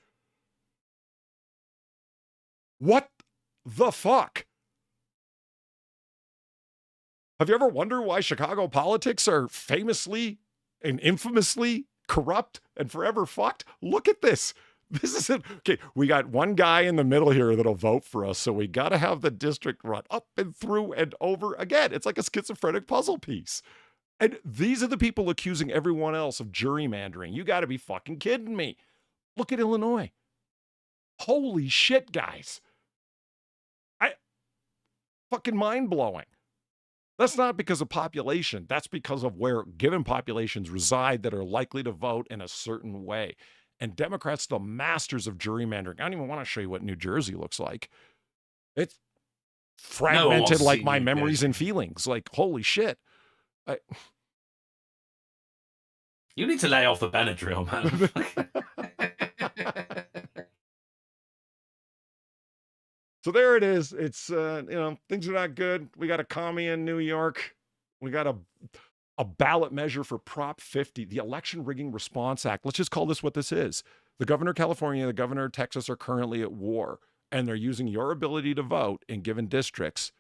What the fuck? Have you ever wondered why Chicago politics are famously and infamously corrupt and forever fucked? Look at this. This is it. Okay, we got one guy in the middle here that'll vote for us, so we got to have the district run up and through and over again. It's like a schizophrenic puzzle piece. And these are the people accusing everyone else of gerrymandering. You got to be fucking kidding me. Look at Illinois. Holy shit, guys. Fucking mind-blowing. That's not because of population. That's because of where given populations reside that are likely to vote in a certain way. And Democrats, the masters of gerrymandering. I don't even want to show you what New Jersey looks like. It's fragmented like my memories and feelings. Like, holy shit. You need to lay off the Benadryl, man. So there it is. It's, things are not good. We got a commie in New York. We got a ballot measure for Prop 50, the Election Rigging Response Act. Let's just call this what this is. The governor of California, the governor of Texas are currently at war, and they're using your ability to vote in given districts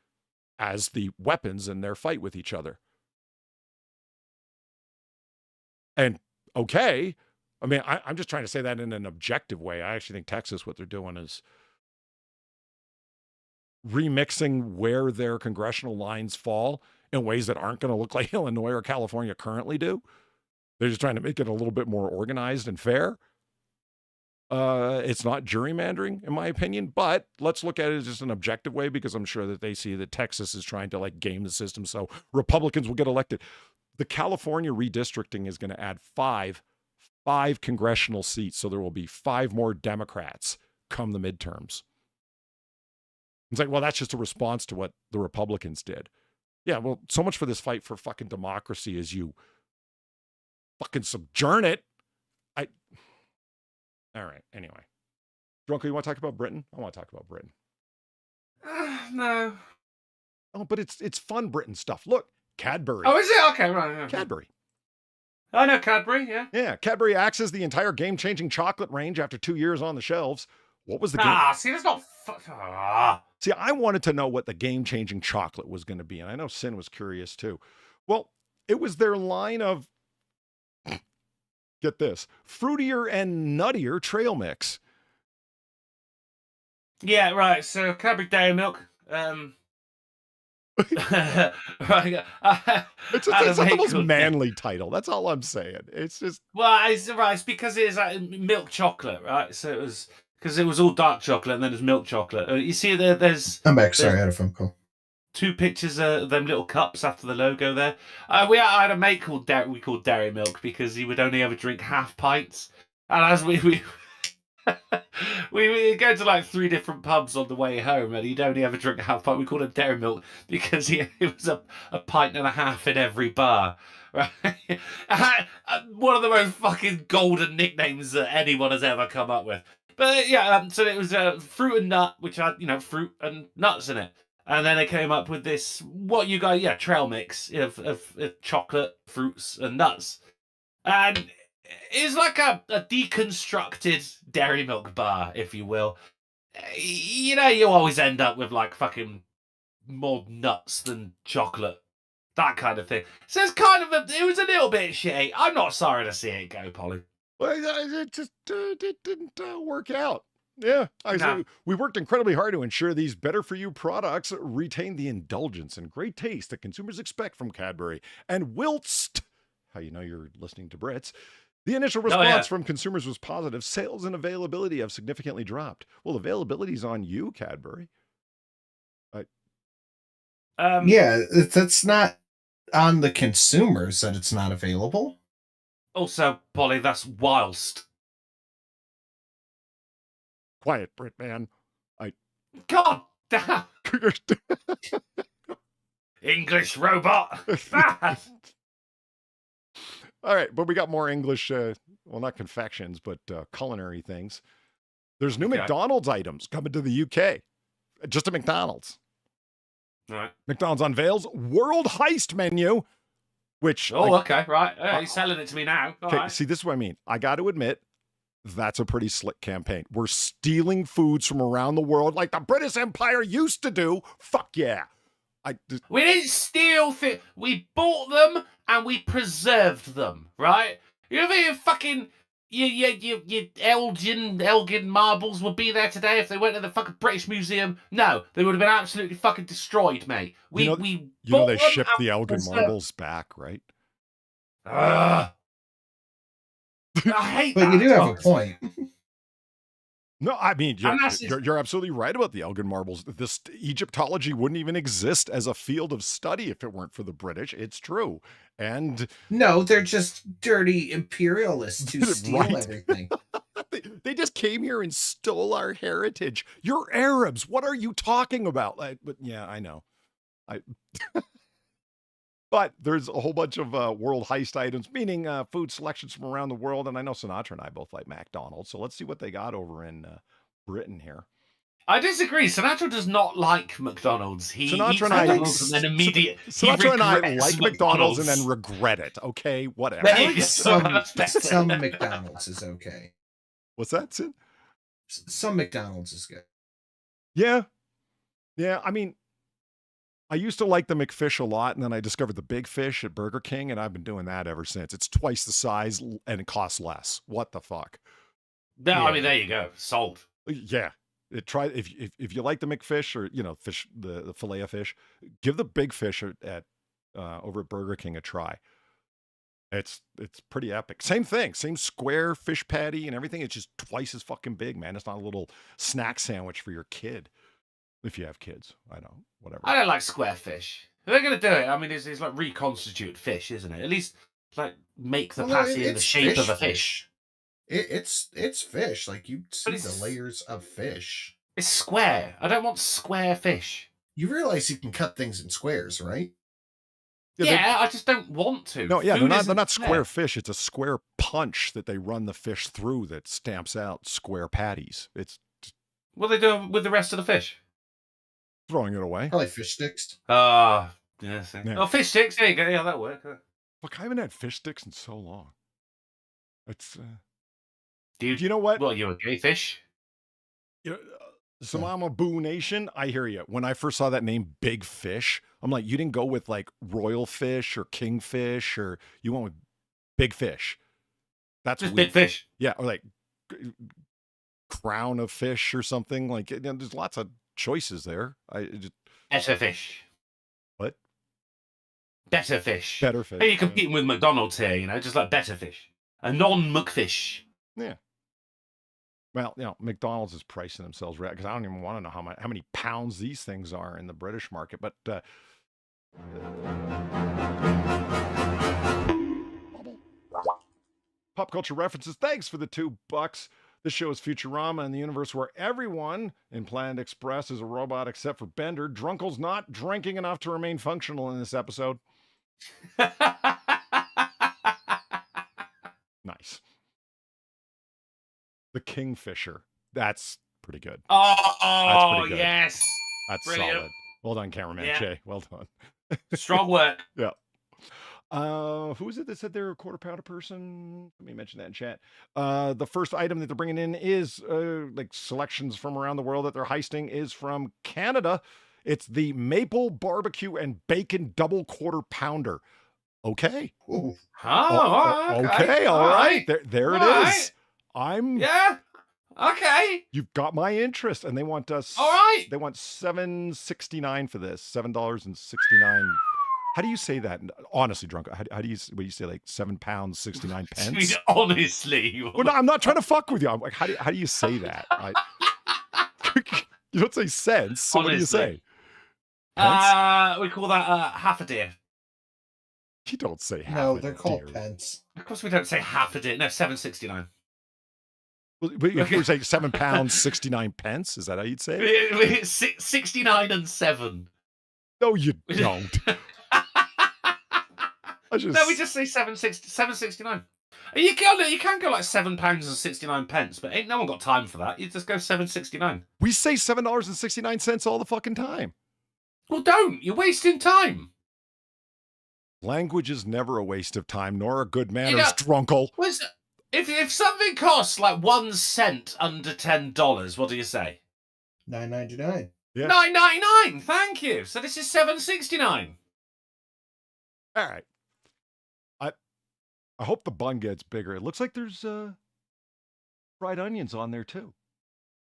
as the weapons in their fight with each other. And okay, I mean, I'm just trying to say that in an objective way. I actually think Texas, what they're doing is remixing where their congressional lines fall in ways that aren't going to look like Illinois or California currently do. They're just trying to make it a little bit more organized and fair. It's not gerrymandering, in my opinion, but let's look at it as just an objective way, because I'm sure that they see that Texas is trying to like game the system so Republicans will get elected. The California redistricting is going to add five congressional seats, so there will be 5 more Democrats come the midterms. It's like, well, that's just a response to what the Republicans did. Yeah, well, so much for this fight for fucking democracy as you fucking sojourn it. All right, anyway. Drunkle, you want to talk about Britain? I want to talk about Britain. No. Oh, but it's fun Britain stuff. Look, Cadbury. Oh, is it? Okay, right. Yeah. Cadbury. I know Cadbury, yeah. Yeah, Cadbury axes the entire game-changing chocolate range after 2 years on the shelves. What was the game? See, that's not... See, I wanted to know what the game-changing chocolate was going to be, and I know Sin was curious too. Well, it was their line of, get this, fruitier and nuttier trail mix. Yeah, right. So Cadbury Dairy Milk. Right. It's not the most manly title. That's all I'm saying. It's just... Well, it's because it's like milk chocolate, right? So it was... Because it was all dark chocolate and then there's milk chocolate. You see there's... I'm back. Sorry, I had a phone call. 2 pictures of them little cups after the logo there. I had a mate called Dairy Milk because he would only ever drink half pints. And as we go to like 3 different pubs on the way home and he'd only ever drink half pint. We called him Dairy Milk because it was a pint and a half in every bar. Right? One of the most fucking golden nicknames that anyone has ever come up with. But yeah, so it was fruit and nut, which had, fruit and nuts in it. And then they came up with this, trail mix of chocolate, fruits and nuts. And it's like a deconstructed Dairy Milk bar, if you will. You always end up with like fucking more nuts than chocolate That kind of thing. So it's kind of it was a little bit shitty. I'm not sorry to see it go, Polly. Well, it just it didn't work out. Yeah, No. we worked incredibly hard to ensure these better-for-you products retain the indulgence and great taste that consumers expect from Cadbury. And whilst, how you know you're listening to Brits, the initial response from consumers was positive, sales and availability have significantly dropped. Well, availability's on you, Cadbury. Yeah, that's not on the consumers that it's not available. Also, Polly, that's whilst. Quiet, Brit man. God damn. English robot. All right, but we got more English, well, not confections, but culinary things. There's new McDonald's items coming to the UK. Just a McDonald's. All right. McDonald's unveils World Heist menu, which... okay, right. He's selling it to me now. All Okay, right. see, this is what I mean. I got to admit, that's a pretty slick campaign. We're stealing foods from around the world like the British Empire used to do. Fuck yeah. We didn't steal things. We bought them and we preserved them, right? You think fucking your Elgin marbles would be there today if they went to the fucking British Museum? No, they would have been absolutely fucking destroyed, mate. We they shipped the Elgin marbles back, right? I hate But that. you do have a point. No, I mean, And that's just- you're absolutely right about the Elgin marbles. This Egyptology wouldn't even exist as a field of study if it weren't for the British. It's true. And No, they're just dirty imperialists who steal Right. everything. they just came here and stole our heritage. You're Arabs. What are you talking about? But yeah, I know. But there's a whole bunch of world heist items, meaning food selections from around the world. And I know Sinatra and I both like McDonald's. So let's see what they got over in Britain here. I disagree. Sinatra does not like McDonald's. He Sinatra eats and I- McDonald's and then Sinatra and I regrets like McDonald's and then regret it. Okay, whatever. There I you like go. some That's better. some McDonald's is okay. What's that, Sid? Some McDonald's is good. Yeah. Yeah, I mean, I used to like the McFish a lot, and then I discovered the Big Fish at Burger King, and I've been doing that ever since. It's twice the size, and it costs less. What the fuck? No, Yeah. I mean, there you go. Sold. Yeah. If you like the McFish or fish, the fillet of fish, give the Big Fish at over at Burger King a try. It's pretty epic. Same thing, same square fish patty and everything. It's just twice as fucking big, man. It's not a little snack sandwich for your kid. If you have kids, I know, whatever. I don't like square fish. If they're going to do it, I mean, it's like reconstitute fish, isn't it? At least, like, make the patty in the shape of a fish. It's fish. Like you see it's- the layers of fish. It's square. I don't want square fish. You realize you can cut things in squares, right? Yeah, I just don't want to. No, yeah, Food they're isn't not square fish. It's a square punch that they run the fish through that stamps out square patties. It's What do they do with the rest of the fish? throwing it away. Probably fish sticks. Yeah. Yeah. Oh, fish sticks. There you go. Yeah, that'll work. Look, I haven't had fish sticks in so long. It's Dude, you know what? Well, you're a gay fish. You know, Samama Boo Nation, I hear you. When I first saw that name, Big Fish, I'm like, you didn't go with like Royal Fish or Kingfish, or you went with Big Fish. That's Just weird. big fish. Yeah, or like Crown of Fish or something. Like, there's lots of choices there. Better fish. What? Better fish. Better fish. Hey, you're competing with McDonald's here, just like better fish. A non-McFish. Yeah. Well, McDonald's is pricing themselves right because I don't even want to know how many pounds these things are in the British market. But pop culture references. Thanks for the $2. This show is Futurama in the universe where everyone in Planet Express is a robot except for Bender. Drunkle's not drinking enough to remain functional in this episode. Nice. The Kingfisher. That's pretty good. Oh, pretty good. yes. That's Brilliant. solid. Well done, cameraman Yeah. Jay. Well done. Strong work. Yeah. Who is it that said they're a quarter pounder person? Let me mention that in chat. The first item that they're bringing in is like selections from around the world that they're heisting is from Canada. It's the maple barbecue and bacon double quarter pounder. Okay. Ooh. Okay. All right. There it is. Yeah. Okay. You've got my interest, and they want us. All right. They want $7.69 for this. $7.69. How do you say that? Honestly, Drunkle, how do you say like £7.69? Honestly. Well, no, I'm not trying to fuck with you. I'm like, how do you say that? You don't say cents. So what do you say? Pence? We call that half a deer. You don't say half. No, a they're called deer. pence. Of course, we don't say half a deer. No, $7.69. But if you were saying £7.69, is that how you'd say it? 69 and 7. No, you don't. No, we just say 7.69. You can go like £7.69, but ain't no one got time for that. You just go 7.69. We say $7.69 all the fucking time. Well, don't. You're wasting time. Language is never a waste of time, nor a good manners, Drunkle. If something costs like 1 cent under $10, what do you say? $9.99. Yeah. $9.99. Thank you. So this is $7.69. All right. I hope the bun gets bigger. It looks like there's fried onions on there too,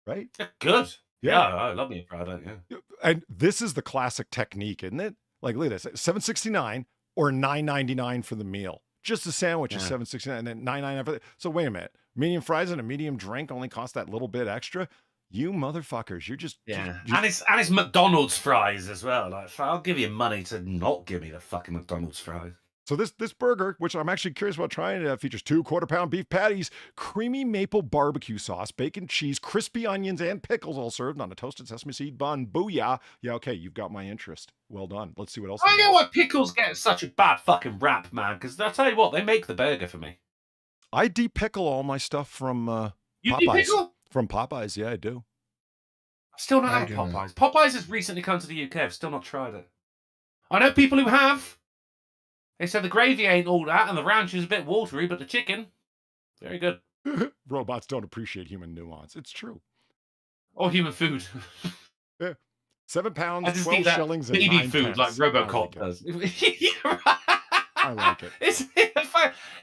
right? Good. Yeah, I love me a fried onion. Yeah. And this is the classic technique, isn't it? Like, look at this: $7.69 or $9.99 for the meal. Just the sandwich is $7.69, and then $9.99 for the. So wait a minute: medium fries and a medium drink only cost that little bit extra. You motherfuckers, you're just and it's McDonald's fries as well. Like, I'll give you money to not give me the fucking McDonald's fries. So this burger, which I'm actually curious about trying, features 2 quarter-pound beef patties, creamy maple barbecue sauce, bacon, cheese, crispy onions, and pickles, all served on a toasted sesame seed bun. Booyah! Yeah, okay, you've got my interest. Well done. Let's see what else. I know why pickles get such a bad fucking rap, man. Because I'll tell you what, they make the burger for me. I de-pickle all my stuff from You Popeyes. de-pickle? From Popeyes, yeah, I do. I've still not had Popeyes. Popeyes has recently come to the UK. I've still not tried it. I know people who have. They said the gravy ain't all that, and the ranch is a bit watery, but the chicken, very good. Robots don't appreciate human nuance. It's true. Or human food. Yeah. £7, I just 12 eat that shillings, and baby 9 food pence. like RoboCop does. I like it.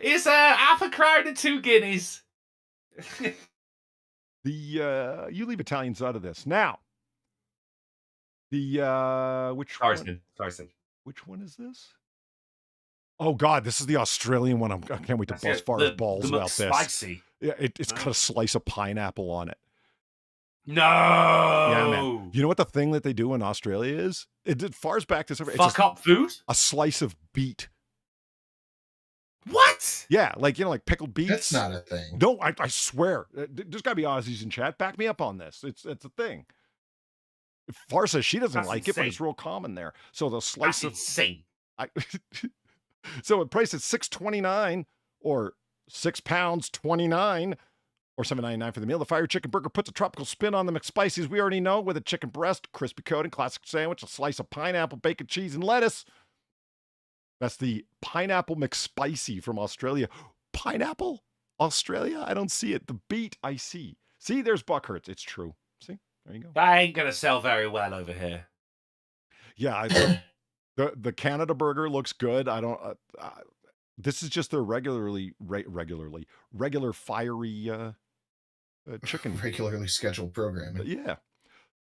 It's half a crown and 2 guineas. You leave Italians out of this now. Which one? Sorry. Which one is this? Oh God, this is the Australian one. I can't wait to bust Far's balls about this. Spicy. Yeah, it's got a slice of pineapple on it. No. Yeah, man. You know what the thing that they do in Australia is? It did Far's back this over. Fuck up food? A slice of beet. What? Yeah, like pickled beets. That's not a thing. No, I swear. There's got to be Aussies in chat. Back me up on this. It's a thing. Far says she doesn't like it, but it's real common there. So the slice of insane. So it priced at $6.29 or £6.29 or $7.99 for the meal. The fire chicken burger puts a tropical spin on the McSpicies we already know with a chicken breast, crispy coating, classic sandwich, a slice of pineapple, bacon, cheese, and lettuce. That's the pineapple McSpicy from Australia. Pineapple? Australia? I don't see it. The beet, I see. See, there's Buckhurts. It's true. See? There you go. That ain't going to sell very well over here. Yeah, the Canada burger looks good. I don't. This is just their regular fiery chicken. Regularly scheduled programming. Yeah,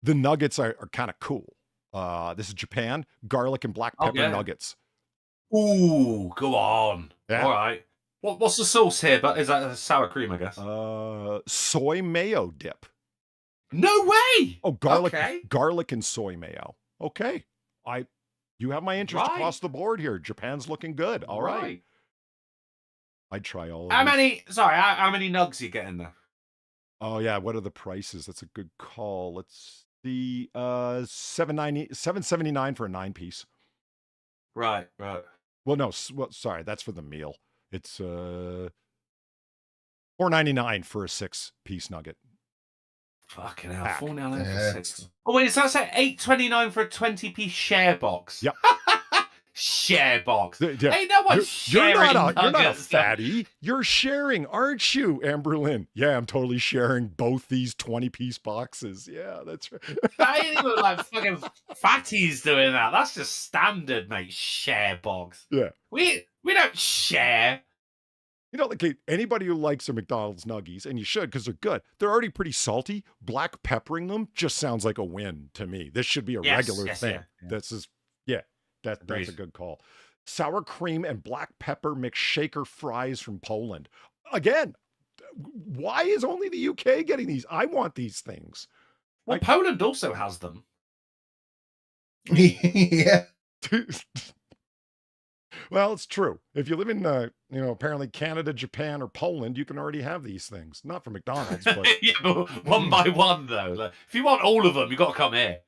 the nuggets are kind of cool. This is Japan, garlic and black pepper nuggets. Ooh, go on. Yeah. All right. What's the sauce here? But is that a sour cream? I guess. Soy mayo dip. No way. Oh, garlic and soy mayo. Okay, you have my interest across the board here. Japan's looking good. All right. I'd try all of How many nugs you get in there? Oh yeah, what are the prices? That's a good call. Let's see. $7.79 for a 9-piece. Right. Well, no, sorry, that's for the meal. It's $4.99 for a 6-piece nugget. Fucking hell, $4.99 for 6. Oh wait, does that say $8.29 for a 20-piece share box? Yep. share box. Yeah. Ain't no one You're sharing not a nuggets. fatty. You're sharing, aren't you, Amberlynn? Yeah, I'm totally sharing both these 20-piece boxes. Yeah, that's right. That ain't even like fucking fatties doing that. That's just standard, mate. Share box. Yeah. We don't share. You know, like anybody who likes their McDonald's nuggies, and you should because they're good, they're already pretty salty. Black peppering them just sounds like a win to me. This should be a regular thing. Yeah. This is, that's a good call. Sour cream and black pepper McShaker fries from Poland. Again, why is only the UK getting these? I want these things. Well, Poland also has them. Yeah. Well, it's true. If you live in, apparently Canada, Japan, or Poland, you can already have these things. Not from McDonald's, but Yeah, but one by one though. Like, if you want all of them, you got to come here.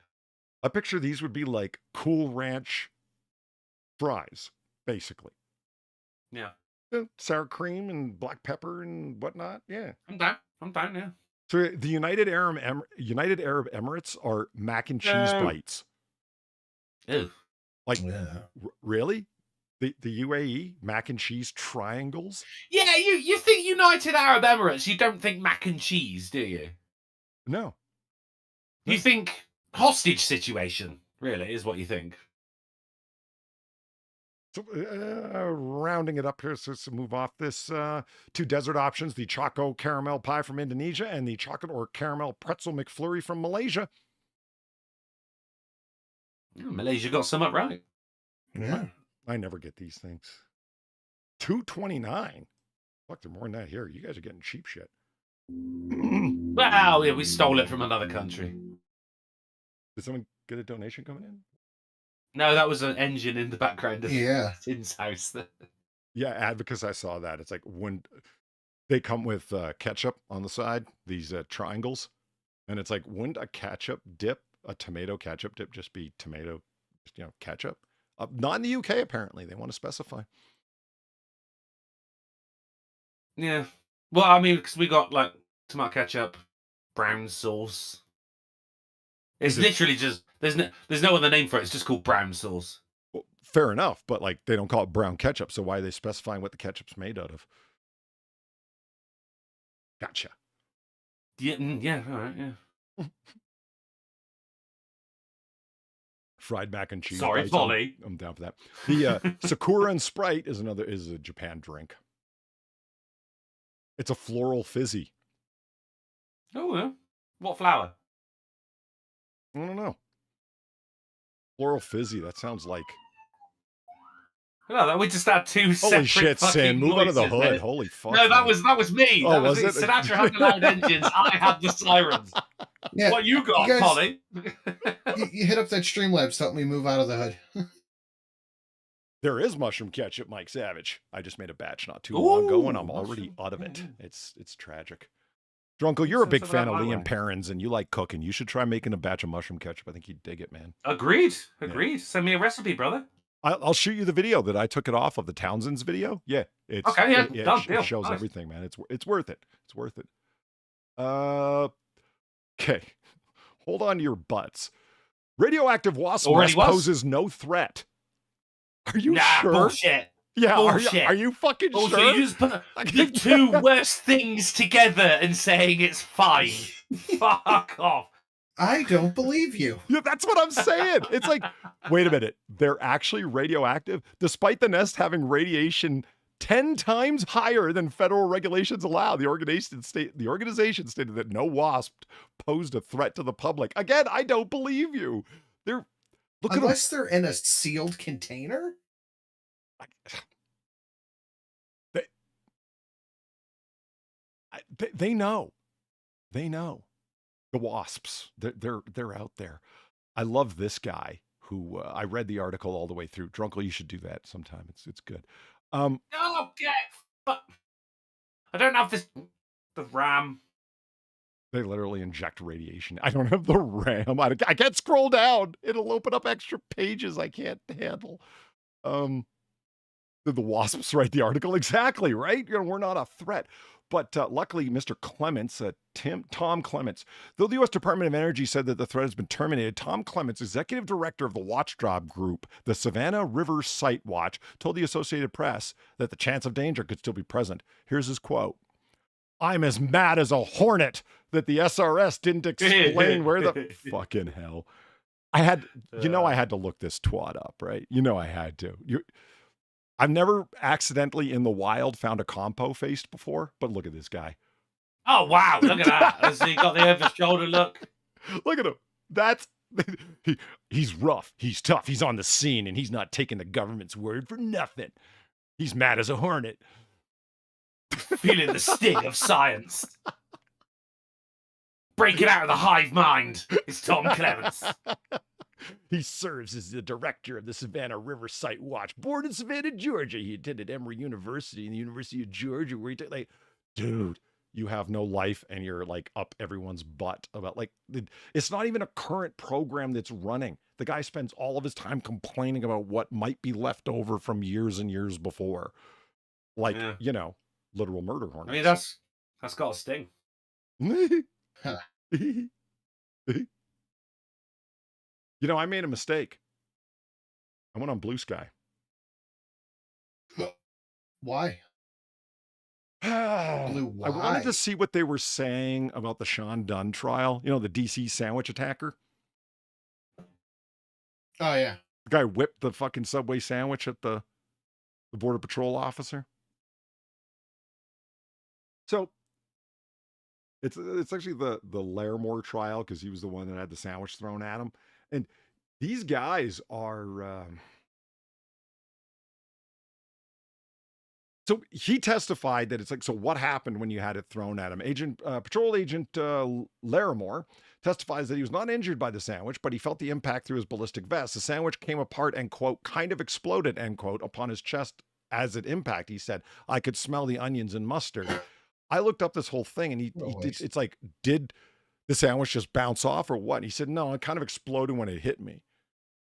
I picture these would be like Cool Ranch fries, basically. Yeah. Sour cream and black pepper and whatnot. Yeah. I'm down, yeah. So the United Arab Emirates are mac and cheese bites. Ew. Like, Yeah. really? The UAE mac and cheese triangles? Yeah, you think United Arab Emirates, you don't think mac and cheese, do you? No. You think hostage situation, really, is what you think. So, rounding it up here, so to move off this, 2 dessert options, the Choco Caramel Pie from Indonesia and the Chocolate or Caramel Pretzel McFlurry from Malaysia. Malaysia got some up right. Yeah. I never get these things. $2.29. Fuck, they're more than that here. You guys are getting cheap shit. Well, yeah, we stole it from another country. Did someone get a donation coming in? No, that was an engine in the background of Yeah. Tim's house. Yeah, because I saw that. It's like when they come with ketchup on the side, these triangles. And it's like, wouldn't a tomato ketchup dip just be tomato, ketchup? Not in the UK, apparently. They want to specify. Yeah. Well, I mean, because we got like tomato ketchup, brown sauce. It's literally just there's no other name for it. It's just called brown sauce. Well, fair enough, but like they don't call it brown ketchup, so why are they specifying what the ketchup's made out of? Gotcha. Yeah, all right, yeah. Fried mac and cheese. Sorry, bites. Polly. I'm down for that. The Sakura and Sprite is a Japan drink. It's a floral fizzy. Oh, yeah. What flower? I don't know. Floral fizzy. That sounds like. No, we just had 2 separate. Holy shit, Sin! Move out of the noises hood. there. Holy fuck! No, that man. was me. Oh, That was was it. it? Sinatra had the loud engines. I had the sirens. Yeah. What you got, You guys- Polly? You hit up that Streamlabs to help me move out of the hood. There is mushroom ketchup, Mike Savage. I just made a batch not too long ago, and I'm Ooh, already mushroom. out of it. Yeah. It's tragic. Drunkle, you're a big Sense of fan that of my Lee way. and Perrins, and you like cooking. You should try making a batch of mushroom ketchup. I think you'd dig it, man. Agreed. Yeah. Send me a recipe, brother. I'll shoot you the video that I took it off of the Townsend's video. Yeah, it's Okay, yeah, it done, deal. shows Nice. everything, man. It's worth it. It's worth it. Okay, hold on to your butts. Radioactive wasp Already nest was? poses no threat. Are you Nah, sure? bullshit. Yeah, Bullshit. are you fucking Bullshit. sure? You just put the 2 worst things together and saying it's fine. Fuck off. I don't believe you. Yeah, that's what I'm saying. It's like, wait a minute. They're actually radioactive, despite the nest having radiation 10 times higher than federal regulations allow. The organization stated that no wasp posed a threat to the public. Again, I don't believe you. Look Unless they're in a sealed container. They know. They know. The wasps. They're out there. I love this guy who I read the article all the way through. Drunkle, you should do that sometime. It's good. Oh, I don't have the RAM. They literally inject radiation. I don't have the RAM. I can't scroll down. It'll open up extra pages I can't handle. Did the wasps write the article? Exactly, right? We're not a threat. But luckily, Mr. Clements, Tom Clements, though the U.S. Department of Energy said that the threat has been terminated, Tom Clements, executive director of the watchdog group, the Savannah River Site Watch, told the Associated Press that the chance of danger could still be present. Here's his quote. I'm as mad as a hornet that the SRS didn't explain where the fucking hell. I had to look this twat up, right? I had to. I've never accidentally in the wild found a compo faced before, but look at this guy. Oh, wow. Look at that. Has he got the over shoulder look? Look at him. That's he's rough. He's tough. He's on the scene and he's not taking the government's word for nothing. He's mad as a hornet. Feeling the sting of science. Breaking out of the hive mind is Tom Clements. He serves as the director of the Savannah River Site Watch, born in Savannah, Georgia. He attended Emory University and the University of Georgia, where he dude, you have no life and you're like up everyone's butt about it's not even a current program that's running. The guy spends all of his time complaining about what might be left over from years and years before. Literal murder hornets. I mean, that's got a sting. I made a mistake. I went on Blue Sky. Why? I Why? wanted to see what they were saying about the Sean Dunn trial. The DC sandwich attacker. Oh, yeah. The guy whipped the fucking Subway sandwich at the Border Patrol officer. So it's actually the Larimore trial because he was the one that had the sandwich thrown at him. And these guys are... So he testified that it's like, so what happened when you had it thrown at him? Patrol Agent Larimore testifies that he was not injured by the sandwich, but he felt the impact through his ballistic vest. The sandwich came apart and, quote, kind of exploded, end quote, upon his chest as it impacted. He said, I could smell the onions and mustard. I looked up this whole thing and it's like, did the sandwich just bounce off or what? And he said, no, it kind of exploded when it hit me.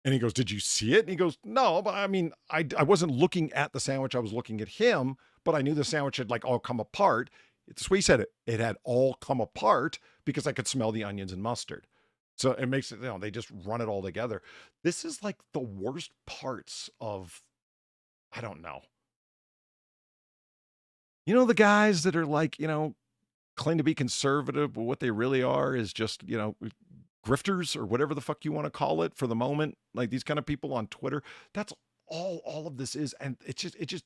And he goes, did you see it? And he goes, no, but I mean, I wasn't looking at the sandwich. I was looking at him, but I knew the sandwich had like all come apart. It's what he said. It had all come apart because I could smell the onions and mustard. So it makes it, they just run it all together. This is like the worst parts of, I don't know. The guys that are like, claim to be conservative, but what they really are is just, grifters or whatever the fuck you want to call it for the moment. Like these kind of people on Twitter. That's all of this is. And it just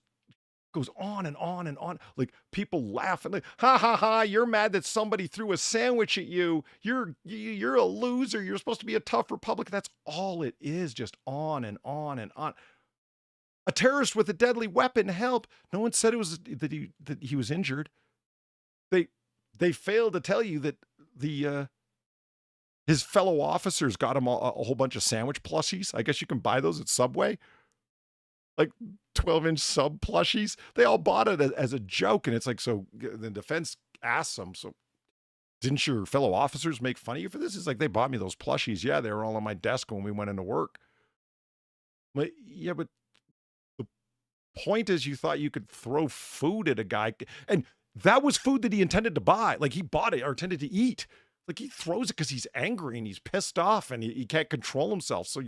goes on and on and on. Like people laughing, like, ha ha ha, you're mad that somebody threw a sandwich at you. You're a loser. You're supposed to be a tough Republican. That's all it is. Just on and on and on. A terrorist with a deadly weapon, help. No one said it was that he was injured. They failed to tell you that his fellow officers got him a whole bunch of sandwich plushies. I guess you can buy those at Subway. Like 12-inch sub plushies. They all bought it as a joke. And it's like, so the defense asks them, so didn't your fellow officers make fun of you for this? It's like, they bought me those plushies. Yeah, they were all on my desk when we went into work. But yeah, but the point is you thought you could throw food at a guy. And that was food that he intended to buy. Like he bought it or intended to eat. Like he throws it because he's angry and he's pissed off and he can't control himself. So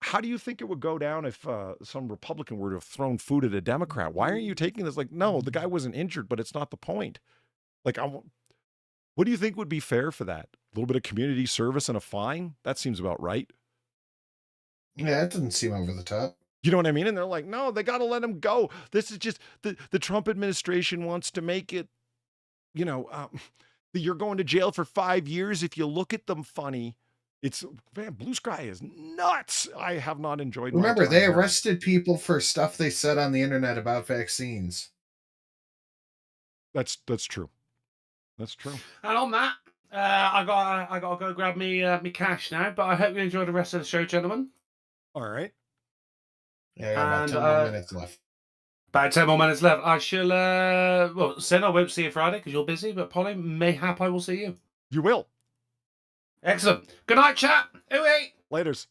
how do you think it would go down if some Republican were to have thrown food at a Democrat? Why aren't you taking this? Like, no, the guy wasn't injured, but it's not the point. Like, what do you think would be fair for that? A little bit of community service and a fine? That seems about right. Yeah, that doesn't seem over the top. You know what I mean? And they're like, no, they got to let him go. This is just the Trump administration wants to make it, you're going to jail for 5 years if you look at them funny. Blue Sky is nuts. I have not enjoyed. Remember, they arrested people for stuff they said on the internet about vaccines. That's true. That's true. And on that, I gotta go grab me cash now. But I hope you enjoy the rest of the show, gentlemen. All right. Yeah, about 10 more minutes left. About 10 more minutes left. I shall. Sin, I won't see you Friday because you're busy. But Polly, mayhap I will see you. You will. Excellent. Good night, chat. AaA. Laters.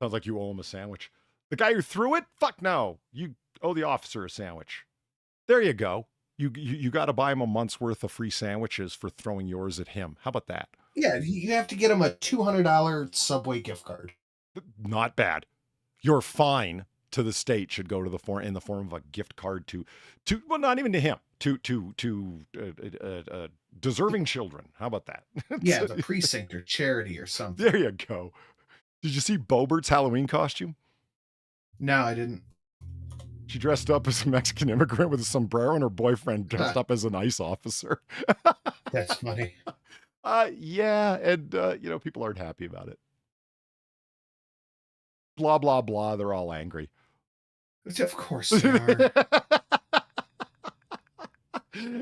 Sounds like you owe him a sandwich. The guy who threw it? Fuck no. You owe the officer a sandwich. There you go. You got to buy him a month's worth of free sandwiches for throwing yours at him. How about that? Yeah, you have to get him a $200 Subway gift card. Not bad. Your fine to the state should go to the form in the form of a gift card to well, not even to him, to deserving children. How about that? Yeah, the precinct or charity or something. There you go. Did you see Bobert's Halloween costume? No, I didn't. She dressed up as a Mexican immigrant with a sombrero, and her boyfriend dressed up as an ICE officer. That's funny. Yeah, and people aren't happy about it. Blah blah blah. They're all angry. Of course they are.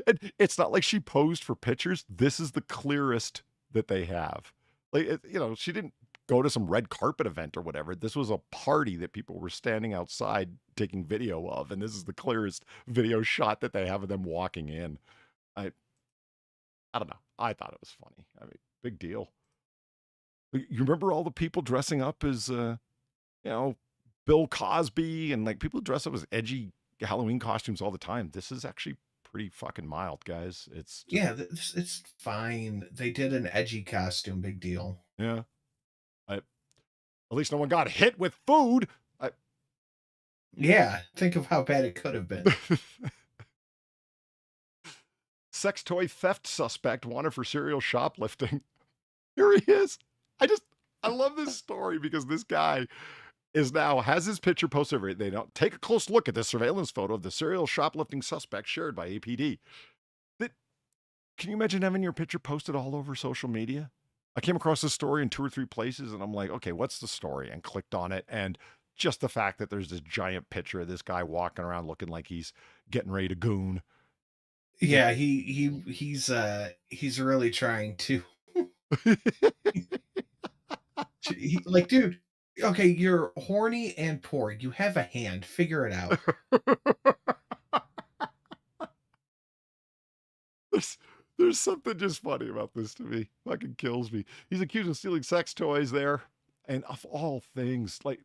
And it's not like she posed for pictures. This is the clearest that they have. Like, she didn't go to some red carpet event or whatever. This was a party that people were standing outside taking video of, and this is the clearest video shot that they have of them walking in. I don't know. I thought it was funny. I mean, big deal. You remember all the people dressing up as, Bill Cosby, and like people dress up as edgy Halloween costumes all the time. This is actually pretty fucking mild, guys. It's just, it's fine. They did an edgy costume, big deal. yeah. At least no one got hit with food. Yeah, think of how bad it could have been. Sex toy theft suspect wanted for serial shoplifting. Here he is. I love this story because this guy has his picture posted over it. They don't take a close look at this surveillance photo of the serial shoplifting suspect shared by APD. Can you imagine having your picture posted all over social media? I came across this story in 2 or 3 places, and I'm like, okay, what's the story? And clicked on it, and just the fact that there's this giant picture of this guy walking around looking like he's getting ready to goon. Yeah, he's really trying to. Like, dude, okay, you're horny and poor. You have a hand. Figure it out. There's something just funny about this to me. Fucking kills me. He's accused of stealing sex toys there. And of all things, like,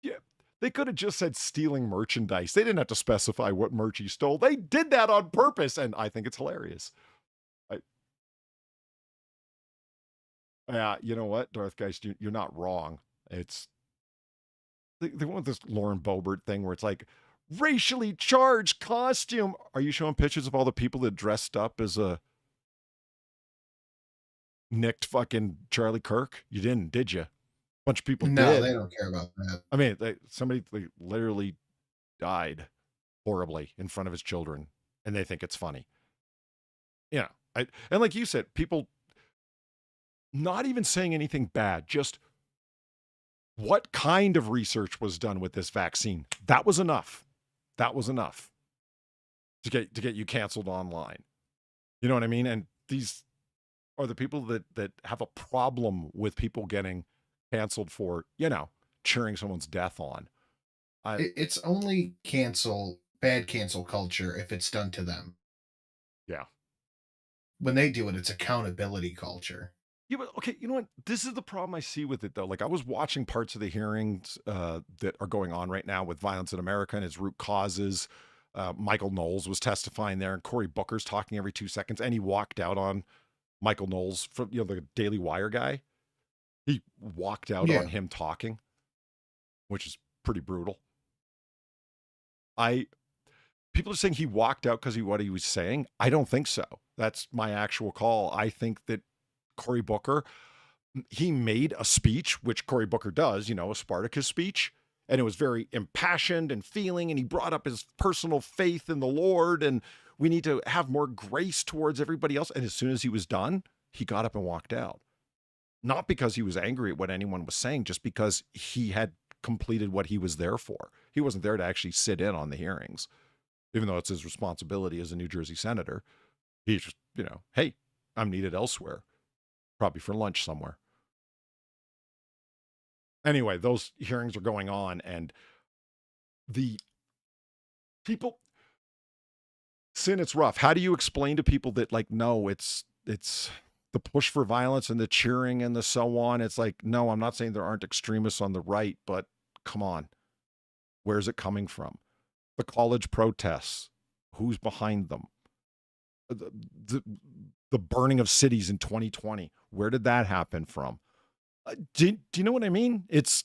yeah, they could have just said stealing merchandise. They didn't have to specify what merch he stole. They did that on purpose, and I think it's hilarious. Yeah, you know what, Darthgeist, you're not wrong. It's they want this Lauren Boebert thing where it's like racially charged costume. Are you showing pictures of all the people that dressed up as a nicked fucking Charlie Kirk? You didn't, did you? A bunch of people No, did. they don't care about that. I mean, somebody literally died horribly in front of his children, and they think it's funny. Yeah, and like you said, people not even saying anything bad, just what kind of research was done with this vaccine. That was enough. That was enough to get you canceled online. You know what I mean? And these are the people that have a problem with people getting canceled for, cheering someone's death on. It's only bad cancel culture if it's done to them. Yeah. When they do it, it's accountability culture. Yeah, but okay, you know what? This is the problem I see with it, though. Like, I was watching parts of the hearings that are going on right now with violence in America and its root causes. Michael Knowles was testifying there, and Cory Booker's talking every 2 seconds, and he walked out on Michael Knowles, from the Daily Wire guy. He walked out on him talking, which is pretty brutal. People are saying he walked out because of what he was saying. I don't think so. That's my actual call. I think that Cory Booker, he made a speech, which Cory Booker does, a Spartacus speech, and it was very impassioned and feeling, and he brought up his personal faith in the Lord, and we need to have more grace towards everybody else. And as soon as he was done, he got up and walked out. Not because he was angry at what anyone was saying, just because he had completed what he was there for. He wasn't there to actually sit in on the hearings, even though it's his responsibility as a New Jersey senator. He just, hey, I'm needed elsewhere. Probably for lunch somewhere. Anyway, those hearings are going on, and the people, Sin, it's rough. How do you explain to people that, like, no, it's the push for violence and the cheering and the so on? It's like, no, I'm not saying there aren't extremists on the right, but come on. Where's it coming from? The college protests, who's behind them? The, the, the burning of cities in 2020. Where did that happen from? Do you know what I mean? It's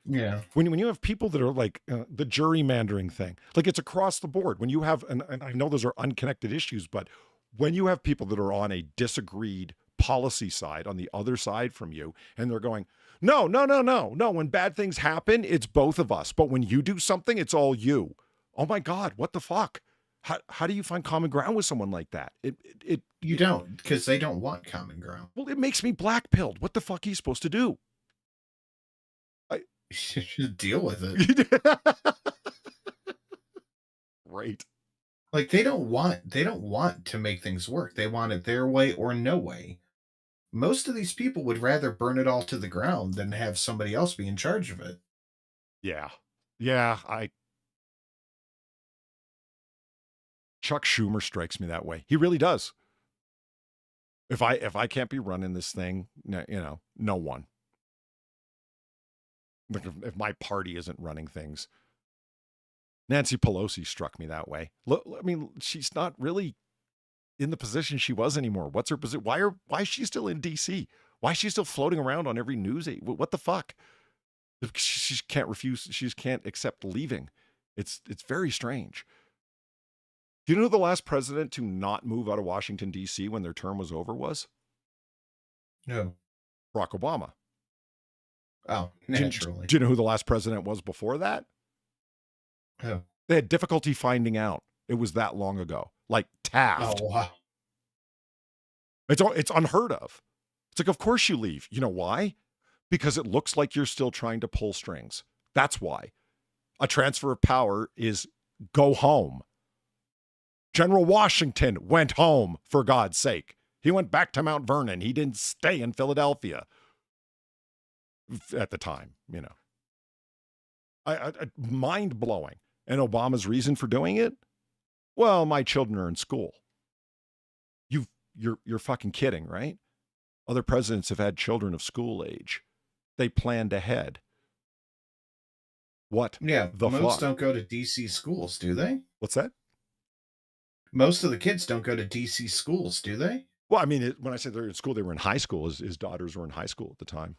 Yeah. when you have people that are like the gerrymandering thing, like it's across the board. When you have, and I know those are unconnected issues, but when you have people that are on a disagreed policy side on the other side from you, and they're going, no, when bad things happen, it's both of us. But when you do something, it's all you. Oh my God, what the fuck? How do you find common ground with someone like that? You don't, because they don't want common ground. Well, it makes me black-pilled. What the fuck are you supposed to do? You should deal with it. Right. Like they don't want to make things work. They want it their way or no way. Most of these people would rather burn it all to the ground than have somebody else be in charge of it. Yeah. Chuck Schumer strikes me that way. He really does. If I can't be running this thing, no one. Like if my party isn't running things. Nancy Pelosi struck me that way. Look, I mean, she's not really in the position she was anymore. What's her position? Why is she still in DC? Why is she still floating around on every news? What the fuck? She can't refuse. She just can't accept leaving. It's very strange. Do you know who the last president to not move out of Washington, D.C. when their term was over was? No. Barack Obama. Oh, naturally. Do you know who the last president was before that? Oh. They had difficulty finding out. It was that long ago. Like Taft. Oh, wow. It's unheard of. It's like, of course you leave. You know why? Because it looks like you're still trying to pull strings. That's why. A transfer of power is go home. General Washington went home, for God's sake. He went back to Mount Vernon. He didn't stay in Philadelphia at the time, mind-blowing. And Obama's reason for doing it? Well, my children are in school. You're fucking kidding, right? Other presidents have had children of school age. They planned ahead. What? Yeah, the most fuck? don't go to DC schools, do they? What's that? Most of the kids don't go to DC schools, do they? Well, I mean, when I said they're in school, they were in high school. His daughters were in high school at the time.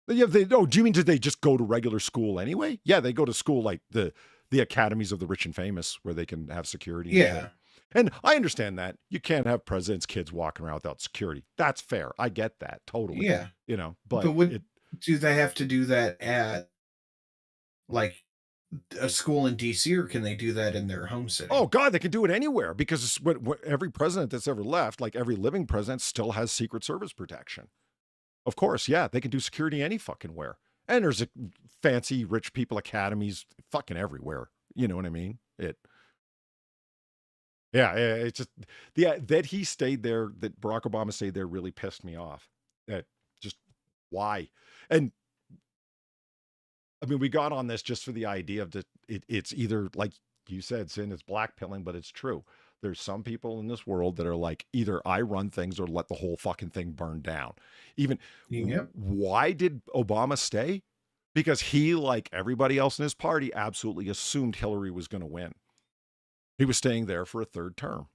Yeah, do you mean did they just go to regular school anyway? Yeah, they go to school like the academies of the rich and famous where they can have security. Yeah. And I understand that. You can't have presidents' kids walking around without security. That's fair. I get that. Totally. Yeah. But do they have to do that at like a school in DC, or can they do that in their home city? Oh God, they can do it anywhere because every president that's ever left, like every living president, still has Secret Service protection. Of course, yeah, they can do security any fucking where. And there's fancy rich people academies fucking everywhere. You know what I mean? It's just that he stayed there, that Barack Obama stayed there really pissed me off. That just why? And I mean, we got on this just for the idea of it's either like you said, Sin, it's blackpilling, but it's true. There's some people in this world that are like, either I run things or let the whole fucking thing burn down. Why did Obama stay? Because he, like everybody else in his party, absolutely assumed Hillary was going to win. He was staying there for a third term.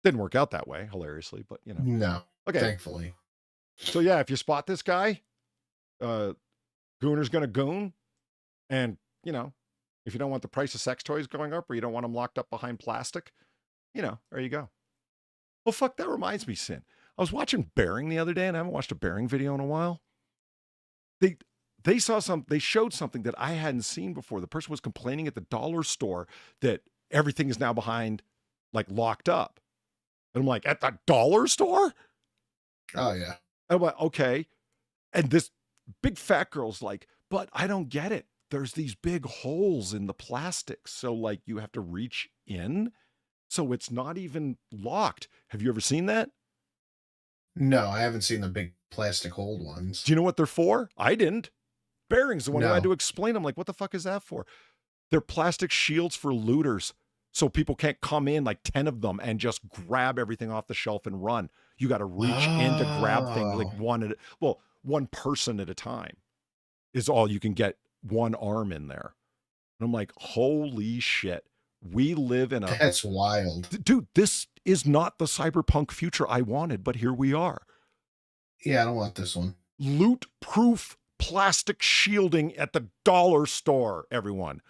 Didn't work out that way, hilariously, but No. Okay. Thankfully. So yeah, if you spot this guy, Gooner's going to goon. And, if you don't want the price of sex toys going up or you don't want them locked up behind plastic, there you go. Well, fuck, that reminds me, Sin. I was watching Bearing the other day, and I haven't watched a Bearing video in a while. They showed something that I hadn't seen before. The person was complaining at the dollar store that everything is now behind, like, locked up. And I'm like, at the dollar store? Oh, yeah. And I'm like, okay. And this big fat girl's like, but I don't get it. There's these big holes in the plastic. So like you have to reach in. So it's not even locked. Have you ever seen that? No, I haven't seen the big plastic hold ones. Do you know what they're for? I didn't. Bearing's the one who No. had to explain. I'm like, what the fuck is that for? They're plastic shields for looters. So people can't come in, like 10 of them, and just grab everything off the shelf and run. You got to reach in to grab things like one person at a time is all you can get one arm in there. And I'm like, holy shit. We live in a... That's wild. Dude, this is not the cyberpunk future I wanted, but here we are. Yeah, I don't want this one. Loot-proof plastic shielding at the dollar store, everyone.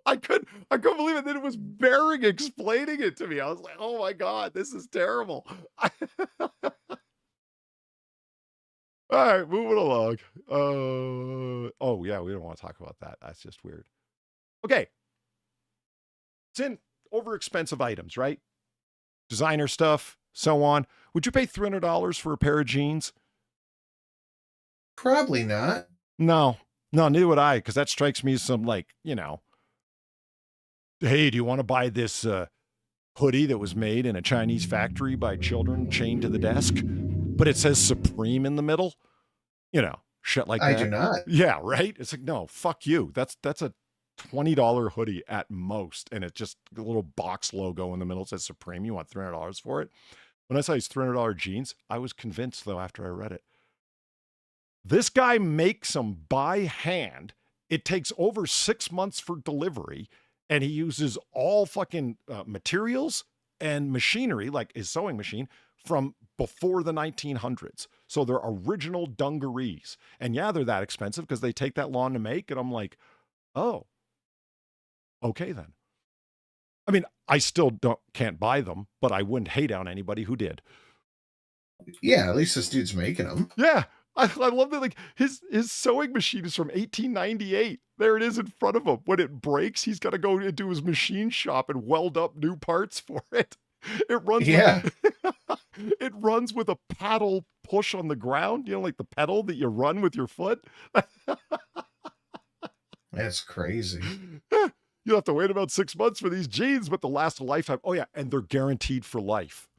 I couldn't believe it. Then it was Bering explaining it to me. I was like, oh my God, this is terrible. All right, moving along. Oh yeah, we don't want to talk about that. That's just weird. Okay. It's in overexpensive items, right? Designer stuff, so on. Would you pay $300 for a pair of jeans? Probably not. No, neither would I, because that strikes me as some, like, you know, hey, do you want to buy this hoodie that was made in a Chinese factory by children chained to the desk, but it says Supreme in the middle? You know, shit like that. I do not. Yeah, right? It's like, no, fuck you. That's a $20 hoodie at most, and it's just a little box logo in the middle that says Supreme. You want $300 for it? When I saw these $300 jeans, I was convinced, though, after I read it. This guy makes them by hand. It takes over 6 months for delivery, and he uses all fucking materials and machinery, like his sewing machine, from before the 1900s. So they're original dungarees. And yeah, they're that expensive because they take that long to make. And I'm like, oh, okay then. I mean, I still can't buy them, but I wouldn't hate on anybody who did. Yeah, at least this dude's making them. Yeah. I love that. Like his sewing machine is from 1898. There it is in front of him. When it breaks, he's got to go into his machine shop and weld up new parts for it. It runs. Yeah. It runs with a paddle push on the ground. You know, like the pedal that you run with your foot. That's crazy. You'll have to wait about 6 months for these jeans, but they'll last a lifetime. Oh yeah, and they're guaranteed for life.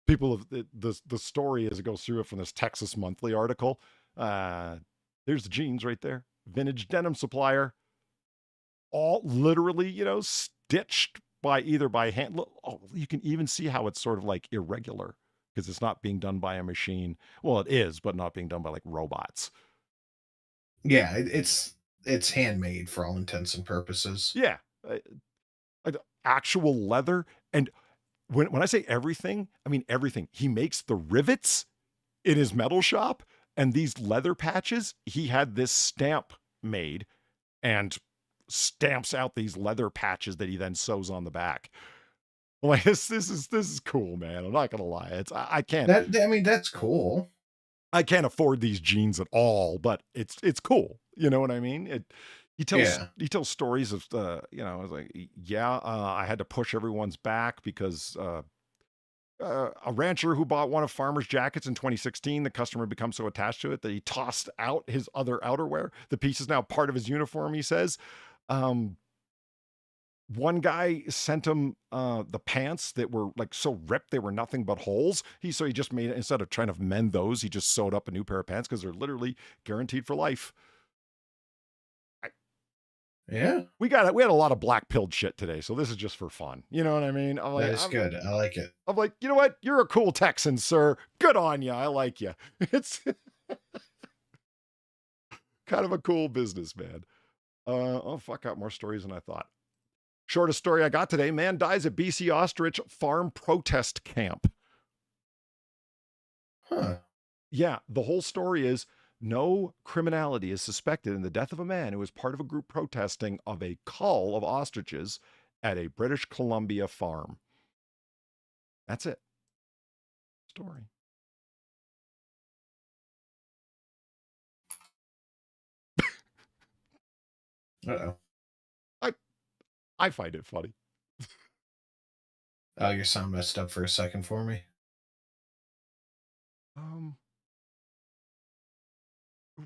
People of the story as it goes through it from this Texas Monthly article. There's the jeans right there. Vintage denim supplier. All literally, you know, stitched by hand. Oh, you can even see how it's sort of like irregular because it's not being done by a machine. Well, it is, but not being done by like robots. Yeah, it's handmade for all intents and purposes. Yeah. Actual leather. And when I say everything, I mean everything. He makes the rivets in his metal shop, and these leather patches, he had this stamp made and stamps out these leather patches that he then sews on the back. Like this is cool, man. I'm not gonna lie. I can't. I mean, that's cool. I can't afford these jeans at all, but it's cool. You know what I mean? He tells stories of you know, like, yeah, I had to push everyone's back because a rancher who bought one of Farmer's jackets in 2016, the customer becomes so attached to it that he tossed out his other outerwear. The piece is now part of his uniform, he says. One guy sent him the pants that were like so ripped they were nothing but holes. So he just made it, instead of trying to mend those, he just sewed up a new pair of pants because they're literally guaranteed for life. Yeah. We had a lot of black-pilled shit today, so this is just for fun. You know what I mean? That's good. I like it. I'm like, you know what? You're a cool Texan, sir. Good on you. I like you. It's kind of a cool business, man. Oh, fuck, got more stories than I thought. Shortest story I got today, man dies at BC ostrich farm protest camp. Huh. Yeah, the whole story is no criminality is suspected in the death of a man who was part of a group protesting of a cull of ostriches at a British Columbia farm. That's it. Story. Uh-oh. I find it funny. Oh, your sound messed up for a second for me.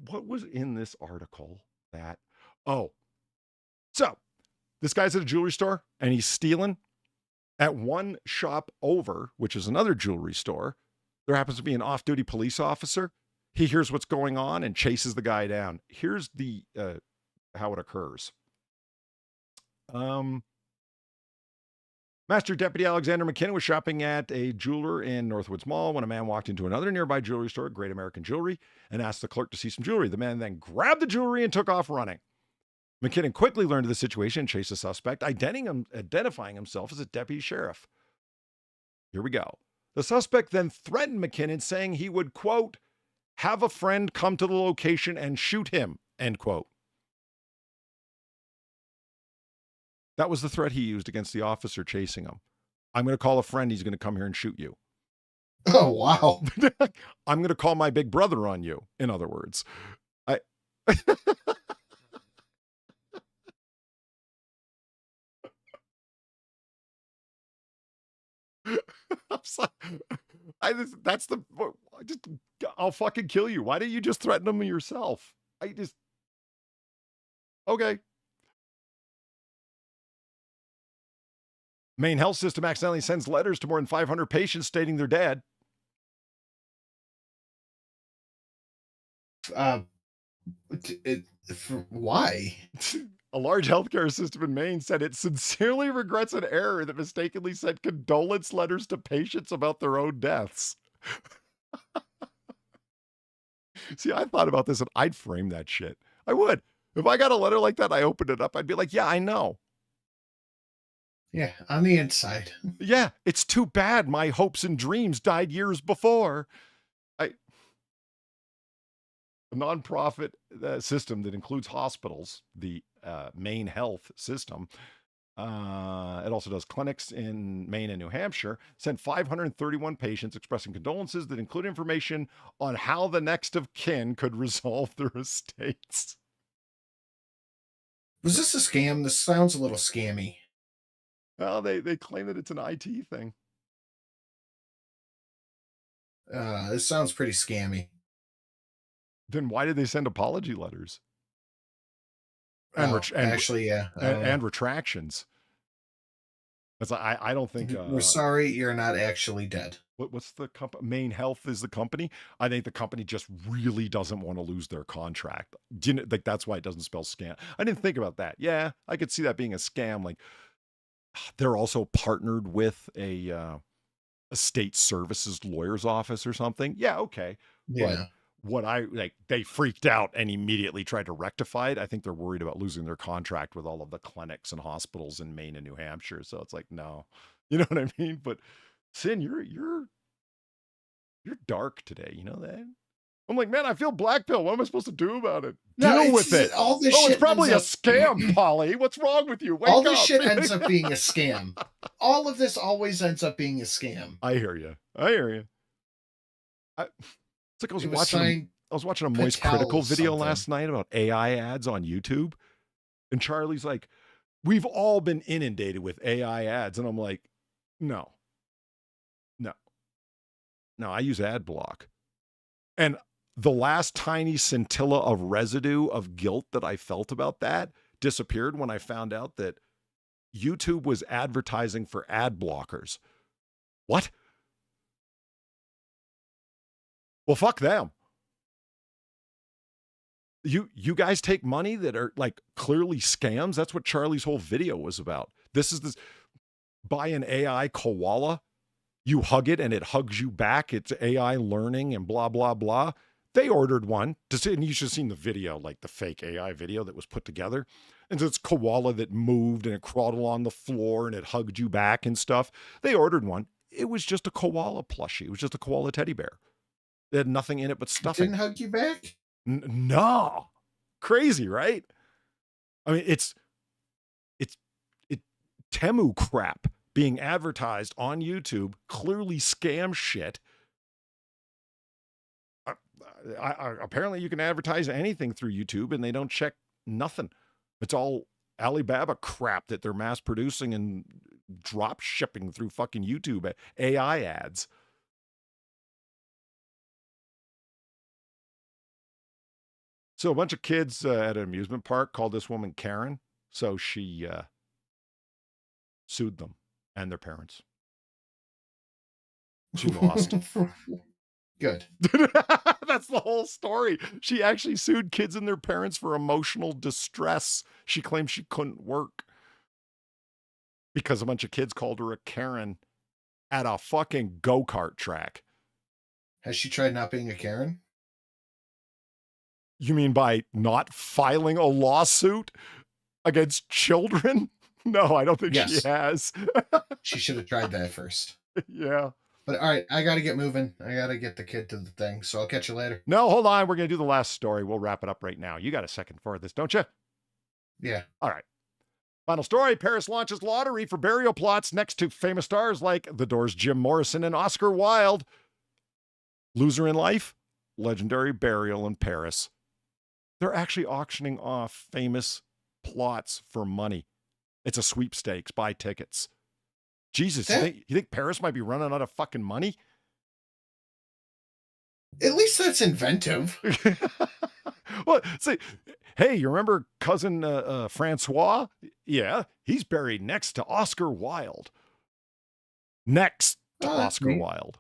What was in this article that... Oh, so this guy's at a jewelry store and he's stealing. At one shop over, which is another jewelry store, there happens to be an off-duty police officer. He hears what's going on and chases the guy down. Here's the how it occurs. Master Deputy Alexander McKinnon was shopping at a jeweler in Northwoods Mall when a man walked into another nearby jewelry store, Great American Jewelry, and asked the clerk to see some jewelry. The man then grabbed the jewelry and took off running. McKinnon quickly learned of the situation and chased the suspect, identifying himself as a deputy sheriff. Here we go. The suspect then threatened McKinnon, saying he would, quote, have a friend come to the location and shoot him, end quote. That was the threat he used against the officer chasing him. I'm going to call a friend. He's going to come here and shoot you. Oh, wow. I'm going to call my big brother on you, in other words. I'm sorry. I'll fucking kill you. Why didn't you just threaten him yourself? Okay. Maine health system accidentally sends letters to more than 500 patients stating they're dead. Why? A large healthcare system in Maine said it sincerely regrets an error that mistakenly sent condolence letters to patients about their own deaths. See, I thought about this and I'd frame that shit. I would. If I got a letter like that, I opened it up, I'd be like, yeah, I know. Yeah, on the inside. Yeah, it's too bad my hopes and dreams died years before. A nonprofit system that includes hospitals, the Maine Health System, it also does clinics in Maine and New Hampshire, sent 531 patients expressing condolences that include information on how the next of kin could resolve their estates. Was this a scam? This sounds a little scammy. Well, they claim that it's an IT thing. This sounds pretty scammy. Then why did they send apology letters? And retractions. It's like, I don't think we're sorry, you're not actually dead. What's the company? Maine Health is the company. I think the company just really doesn't want to lose their contract. Like that's why it doesn't spell scam. I didn't think about that. Yeah, I could see that being a scam. Like they're also partnered with a state services lawyer's office or something. Yeah, okay. Yeah. But they freaked out and immediately tried to rectify it. I think they're worried about losing their contract with all of the clinics and hospitals in Maine and New Hampshire. So it's like, no, you know what I mean? But Sin, you're dark today. You know that? I'm like, man, I feel black pill. What am I supposed to do about it? Deal with it. All this shit it's probably a scam, Polly. What's wrong with you? Wake all up. this shit ends up being a scam. All of this always ends up being a scam. I hear you. It's like I was watching a Moist Critical video last night about AI ads on YouTube. And Charlie's like, we've all been inundated with AI ads. And I'm like, no, I use ad block. And the last tiny scintilla of residue of guilt that I felt about that disappeared when I found out that YouTube was advertising for ad blockers. What? Well, fuck them. You guys take money that are like clearly scams. That's what Charlie's whole video was about. This buy an AI koala. You hug it and it hugs you back. It's AI learning and blah, blah, blah. They ordered one and you should have seen the video, like the fake AI video that was put together. And so it's koala that moved and it crawled along the floor and it hugged you back and stuff. They ordered one. It was just a koala plushie. It was just a koala teddy bear. It had nothing in it but stuffing. Didn't hug you back? No. Crazy, right? I mean, it's Temu crap being advertised on YouTube, clearly scam shit. Apparently you can advertise anything through YouTube and they don't check nothing. It's all Alibaba crap that they're mass producing and drop shipping through fucking YouTube AI ads. So a bunch of kids at an amusement park called this woman Karen. So she sued them and their parents. She lost. Good. That's the whole story. She actually sued kids and their parents for emotional distress. She claimed she couldn't work. because a bunch of kids called her a Karen at a fucking go-kart track. Has she tried not being a Karen? You mean by not filing a lawsuit against children? No, I don't think Yes. she has. She should have tried that first. Yeah. But all right, I got to get moving. I got to get the kid to the thing. So I'll catch you later. No, hold on. We're going to do the last story. We'll wrap it up right now. You got a second for this, don't you? Yeah. All right. Final story. Paris launches lottery for burial plots next to famous stars like The Doors' Jim Morrison and Oscar Wilde. Loser in life, legendary burial in Paris. They're actually auctioning off famous plots for money. It's a sweepstakes. Buy tickets. Jesus, you think Paris might be running out of fucking money? At least that's inventive. Well, see, hey, you remember cousin Francois? Yeah, he's buried next to Oscar Wilde. Next to Oscar neat. Wilde.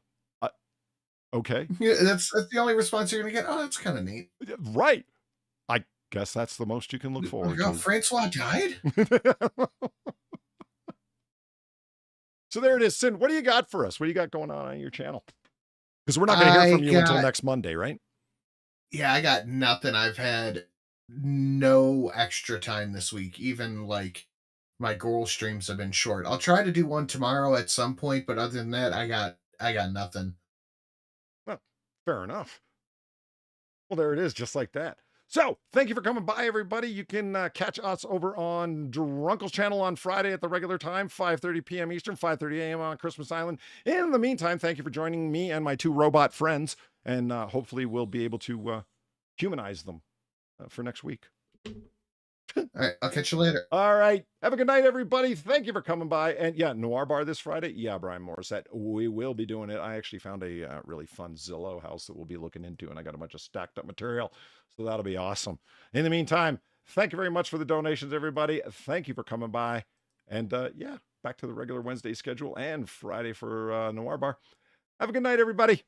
Okay. Yeah, that's the only response you're gonna get. Oh, that's kind of neat. Right. I guess that's the most you can look forward to. Francois died? So there it is. Sin, what do you got for us? What do you got going on your channel? Because we're not going to hear from you until next Monday, right? Yeah, I got nothing. I've had no extra time this week. Even like my goal streams have been short. I'll try to do one tomorrow at some point, but other than that, I got nothing. Well, fair enough. Well, there it is, just like that. So, thank you for coming by, everybody. You can catch us over on Drunkle's channel on Friday at the regular time, 5:30 p.m. Eastern, 5:30 a.m. on Christmas Island. In the meantime, thank you for joining me and my two robot friends, and hopefully we'll be able to humanize them for next week. All right, I'll catch you later. All right. Have a good night, everybody. Thank you for coming by. And yeah, Noir Bar this Friday. Yeah, Brian Morissette. We will be doing it. I actually found a really fun Zillow house that we'll be looking into, and I got a bunch of stacked up material. So that'll be awesome. In the meantime, thank you very much for the donations, everybody. Thank you for coming by. And yeah, back to the regular Wednesday schedule and Friday for Noir Bar. Have a good night, everybody.